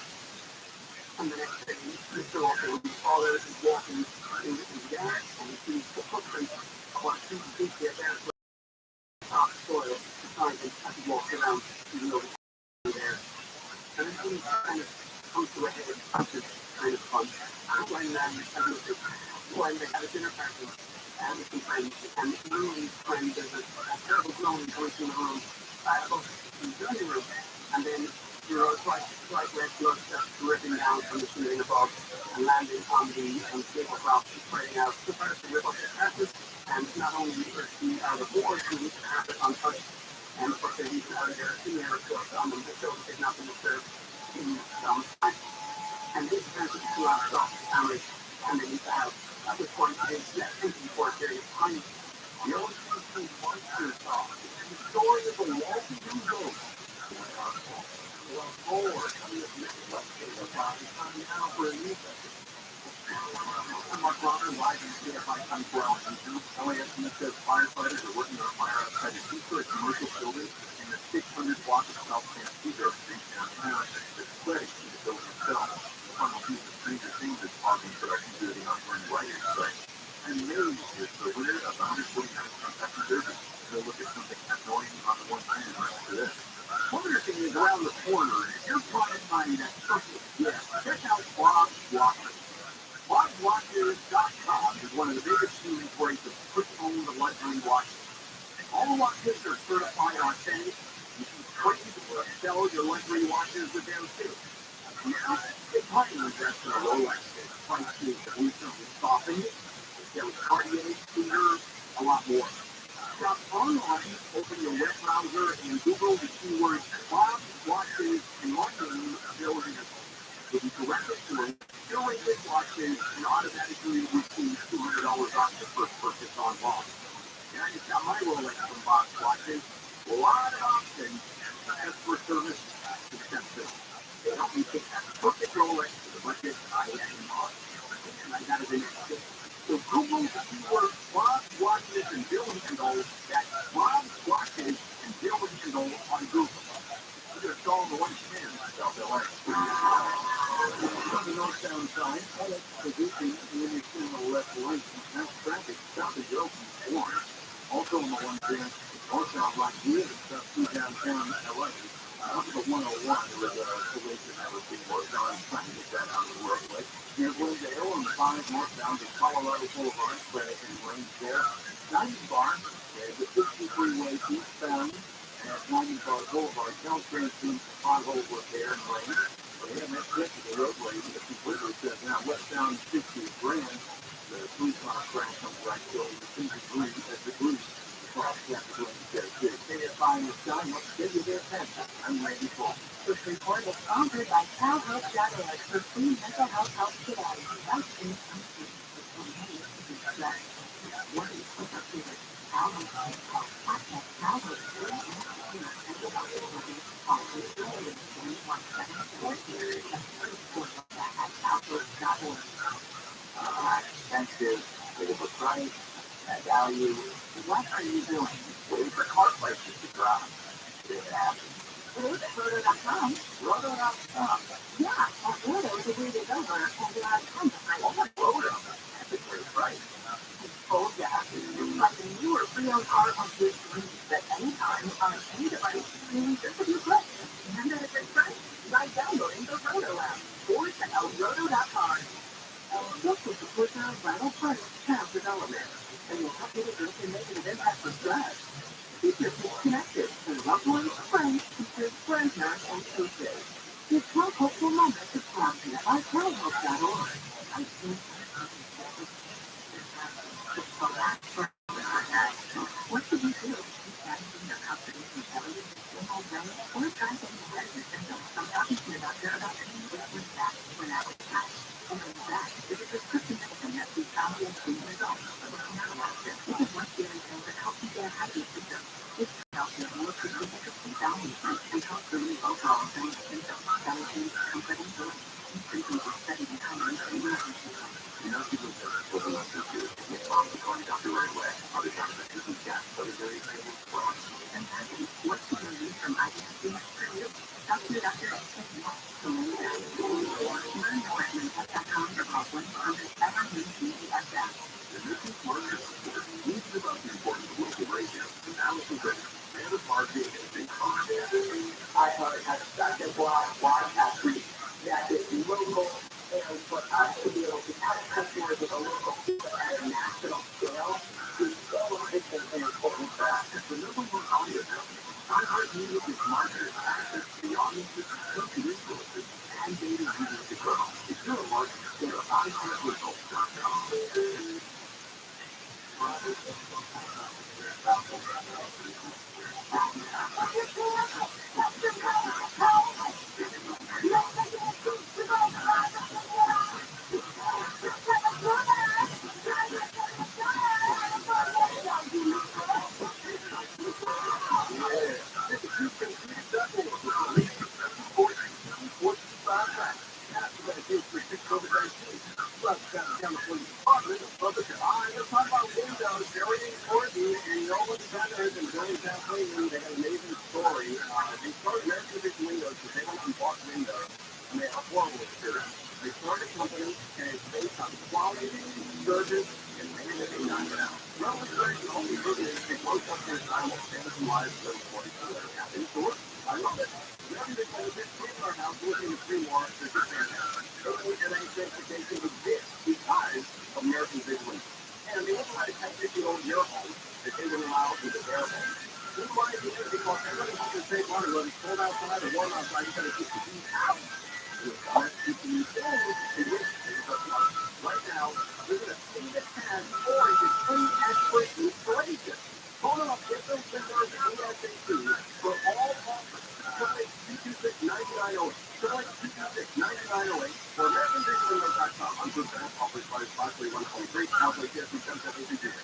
And the next day, Mr. Walker, his father is walking in the yard and he sees the footprint of what seems to be a bare soft soil beside him as he walks around, even though he's there. And then things kind of come to a head, which is kind of fun. And when they have a dinner party, with some friends, and Louis' friend, there's a terrible groaning going through the room, both in the dining room, and then there are slight red blood that's dripping down from the ceiling above and landing on the tablecloth, spreading out the first to rip up the carpet, and not only is the board who needs to have it untouched, and of course they need to have their female stuff on them to show that they've not been disturbed in some time. And this turns into two hours off the family, and they leave the house. At which point they left empty for a period of time. The only thing monsters saw is the story of a walking ghost. Well, coming up next Wednesday, time now for a new session. I'm Mark Robert, live in CFI Time 12. LAFC says firefighters are working on a fire outside a two-story commercial building in the 600 block of South San Pedro Street downtown. It's spreading to the building itself. The final piece of Stranger Things is causing production due to the ongoing writing strike. And Mary is the winner of the 149th Kentucky Derby. We'll look at something annoying on the one hand right after this. One other thing is around the corner, if you're trying to find that perfect gift, check out Bob's Watches. BobsWatches.com is one of the biggest shoes where you can pre-own the luxury watches. All the watches are certified authentic. You can trade or sell your luxury watches with them too. Now, they might invest in a Rolex at prices that recently softened. There was Cartier, Tudor, a lot more. Shop online, open your web browser, and Google the keywords Bob's Watches and my name, Bill Anderson. If you correct it to it, curated watches and automatically receive $200 off your first purchase online. And I just got my Rolex from Bob's Watches. A lot of options. As for service, expensive. They help me pick that perfect Rolex for the budget I have in mind. And I got it in it. So Google the keyword Bob's Watches and Bill Handle. That's Bob's Watches and Bill Handle on Google. I'm going to call the one stand myself at last. On the northbound side, producing when you're seeing the left lane, that's traffic stopping to open one. Also on the one stand, northbound right here, stuff through downtown LA. Up to 101, there was a collision that was being worked on, trying to get that out of the roadway. Here's Glendale on the 5 northbound to Colorado Boulevard, credit and range there. 90 bar, there's a 53-way eastbound at 90 bar Boulevard. Caltrain seems pothole was there in range. But they haven't hit the roadway. The completely says now westbound 60 Grand. The 3-car crash on the right shoulder, 2 degrees at the degrees. Across Capitol and KFI in the sky, what's busy there, I'm ready for it. This report is sponsored by CalHealth.org for free mental health help today. That's in what is considered CalHealth.org. Contact CalHealth mental health services on 888-117-14. At CalHealth.org. Expensive, bit of a price, value. What are you doing? Wait for car prices to drop. It happens. Roto.com. Roto.com. Yeah, Roto is a way to go there, and there are tons of Oh, Roto. That's a great price. Oh, yeah. It's like a videos are of this use at any time on any device in just a few clicks. And at a great price by downloading the Roto app or check out roto.com. Look with the quicker, vital price tab development, and will help you to make a negative impact for stress. Keep your kids connected to loved ones, friends, teachers, grandparents, and coaches. Give Help Hopeful Moments a tap at TRILLIONAIRE.org. What should you do if you can't see your company competitive in all day or trying to get your symptoms from talking to your doctor about treating with that when that was time? And in fact, is a prescription medicine that we found in proven results for looking at action. This is one healing pill that helps you get out of your symptoms. It's helps you look significantly balance and helps relieve overall symptoms, balancing, comforting, increasing the study behind emergency. People just put them up to you. It's on the calling doctor right away. Other times I think he's got other very things for us. And what should you need from IDC for you? Talk to your doctor and check you out. So learn more at mentalhealth.com or call 1-800-7-MEDSF. The mission market support needs about the importance of local radio, balancing credit, and marketing and big cost. I have such a broad broadcast reach that is local, and for us to be able to have customers with a local at a national scale is so efficient and important for us. It's the number one audio company. iHeartMedia gives marketers access to the audience's social resources and data users to grow. If you're a marketer, go to iHeartResults.com.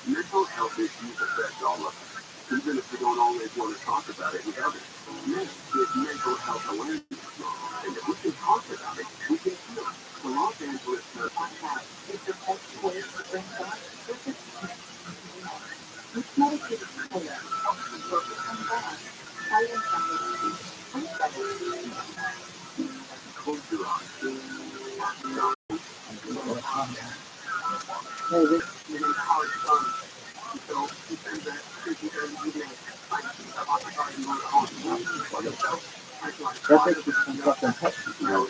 Mental health issues affect all of us, even if we don't always want to talk about it with others. Next is Mental Health Awareness Month, and if we can talk about it, we can heal it. The Los Angeles Podcast is the best way to bring God to which meditates prayer helps you focus on God. Silence culture on That makes you some fucking Texas, you know.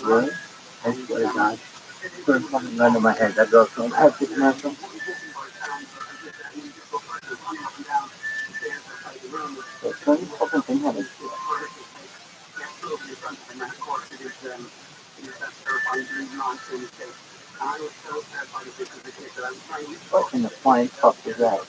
Really? I swear to God. Couldn't fucking run to my head. That girl's so hectic, man. The same fucking thing happened. What in the flying fuck is that?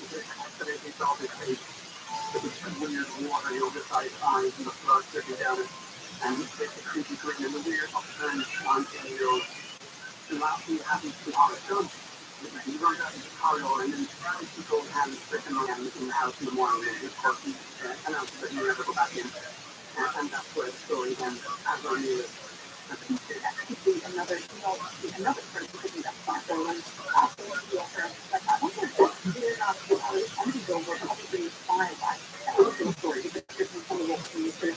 another person could be that sponsor and also the author. But I wonder if they're not over probably fine by the story because this is some of what we used to.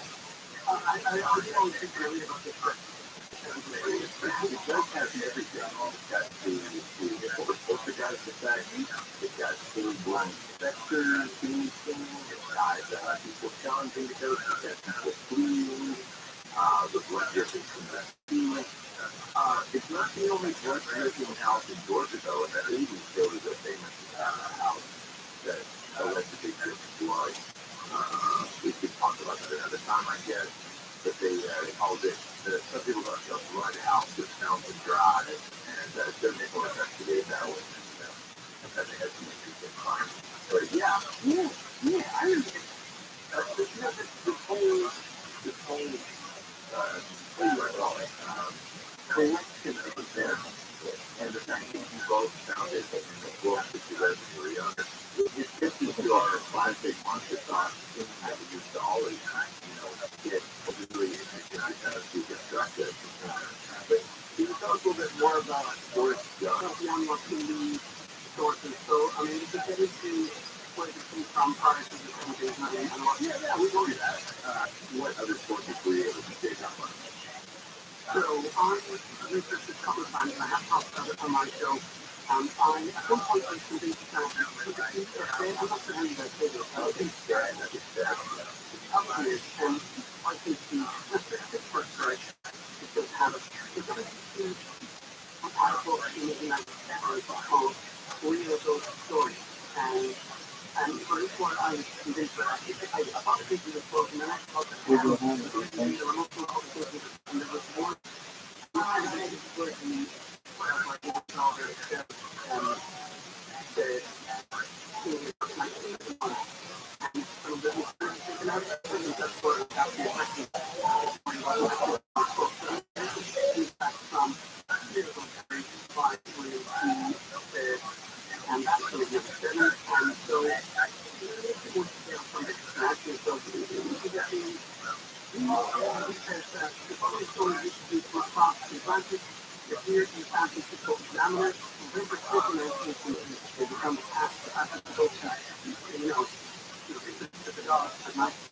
I don't think really about this. It does have everything. what's the guy's effect? It's got full-blown sectors, being it's got people challenging the ghost, it's got people fleeing, the blood dripping from the ceiling. It's not the only blood dripping house in Georgia, though, and that 80s there was a famous house that allegedly dripped blood. We could talk about that another time, I guess. But they called it, some people got the blood house that sounds dry, and so they will investigate that one. And they had some interesting finds. But yeah, I remember this whole, what do you want to call it, collection of events, and the fact that you both found it in the book that you read when you were younger. It fits into our classic monster talk thing that we used to always, get really interesting because we discuss it. But can you tell us a little bit more about George Young? Young was in the sources. So, I mean, if you get into where it came from prior to the 70s and what, We know that. What other sources were you able to dig up on? so I researched this a couple of times and I have talked about it on my show. At one point I was convinced that I'm not sure how you guys say this, but I think and I think the first story is just have it. There's a huge article in the United States called Three of Those Stories. And for this one, I was convinced that I thought it was a book, and then I thought that there was multiple publications, and there was one, and I think it was the, like, novel that said, like, and some of the taken out, and that's what got me affected. Feedback from military by and that's sort of necessary. And so, from the international association, because the following story used to be from across the Atlantic, the year in San Francisco Examiner, November 2nd, 1918, they become asked to go to, the dog at night.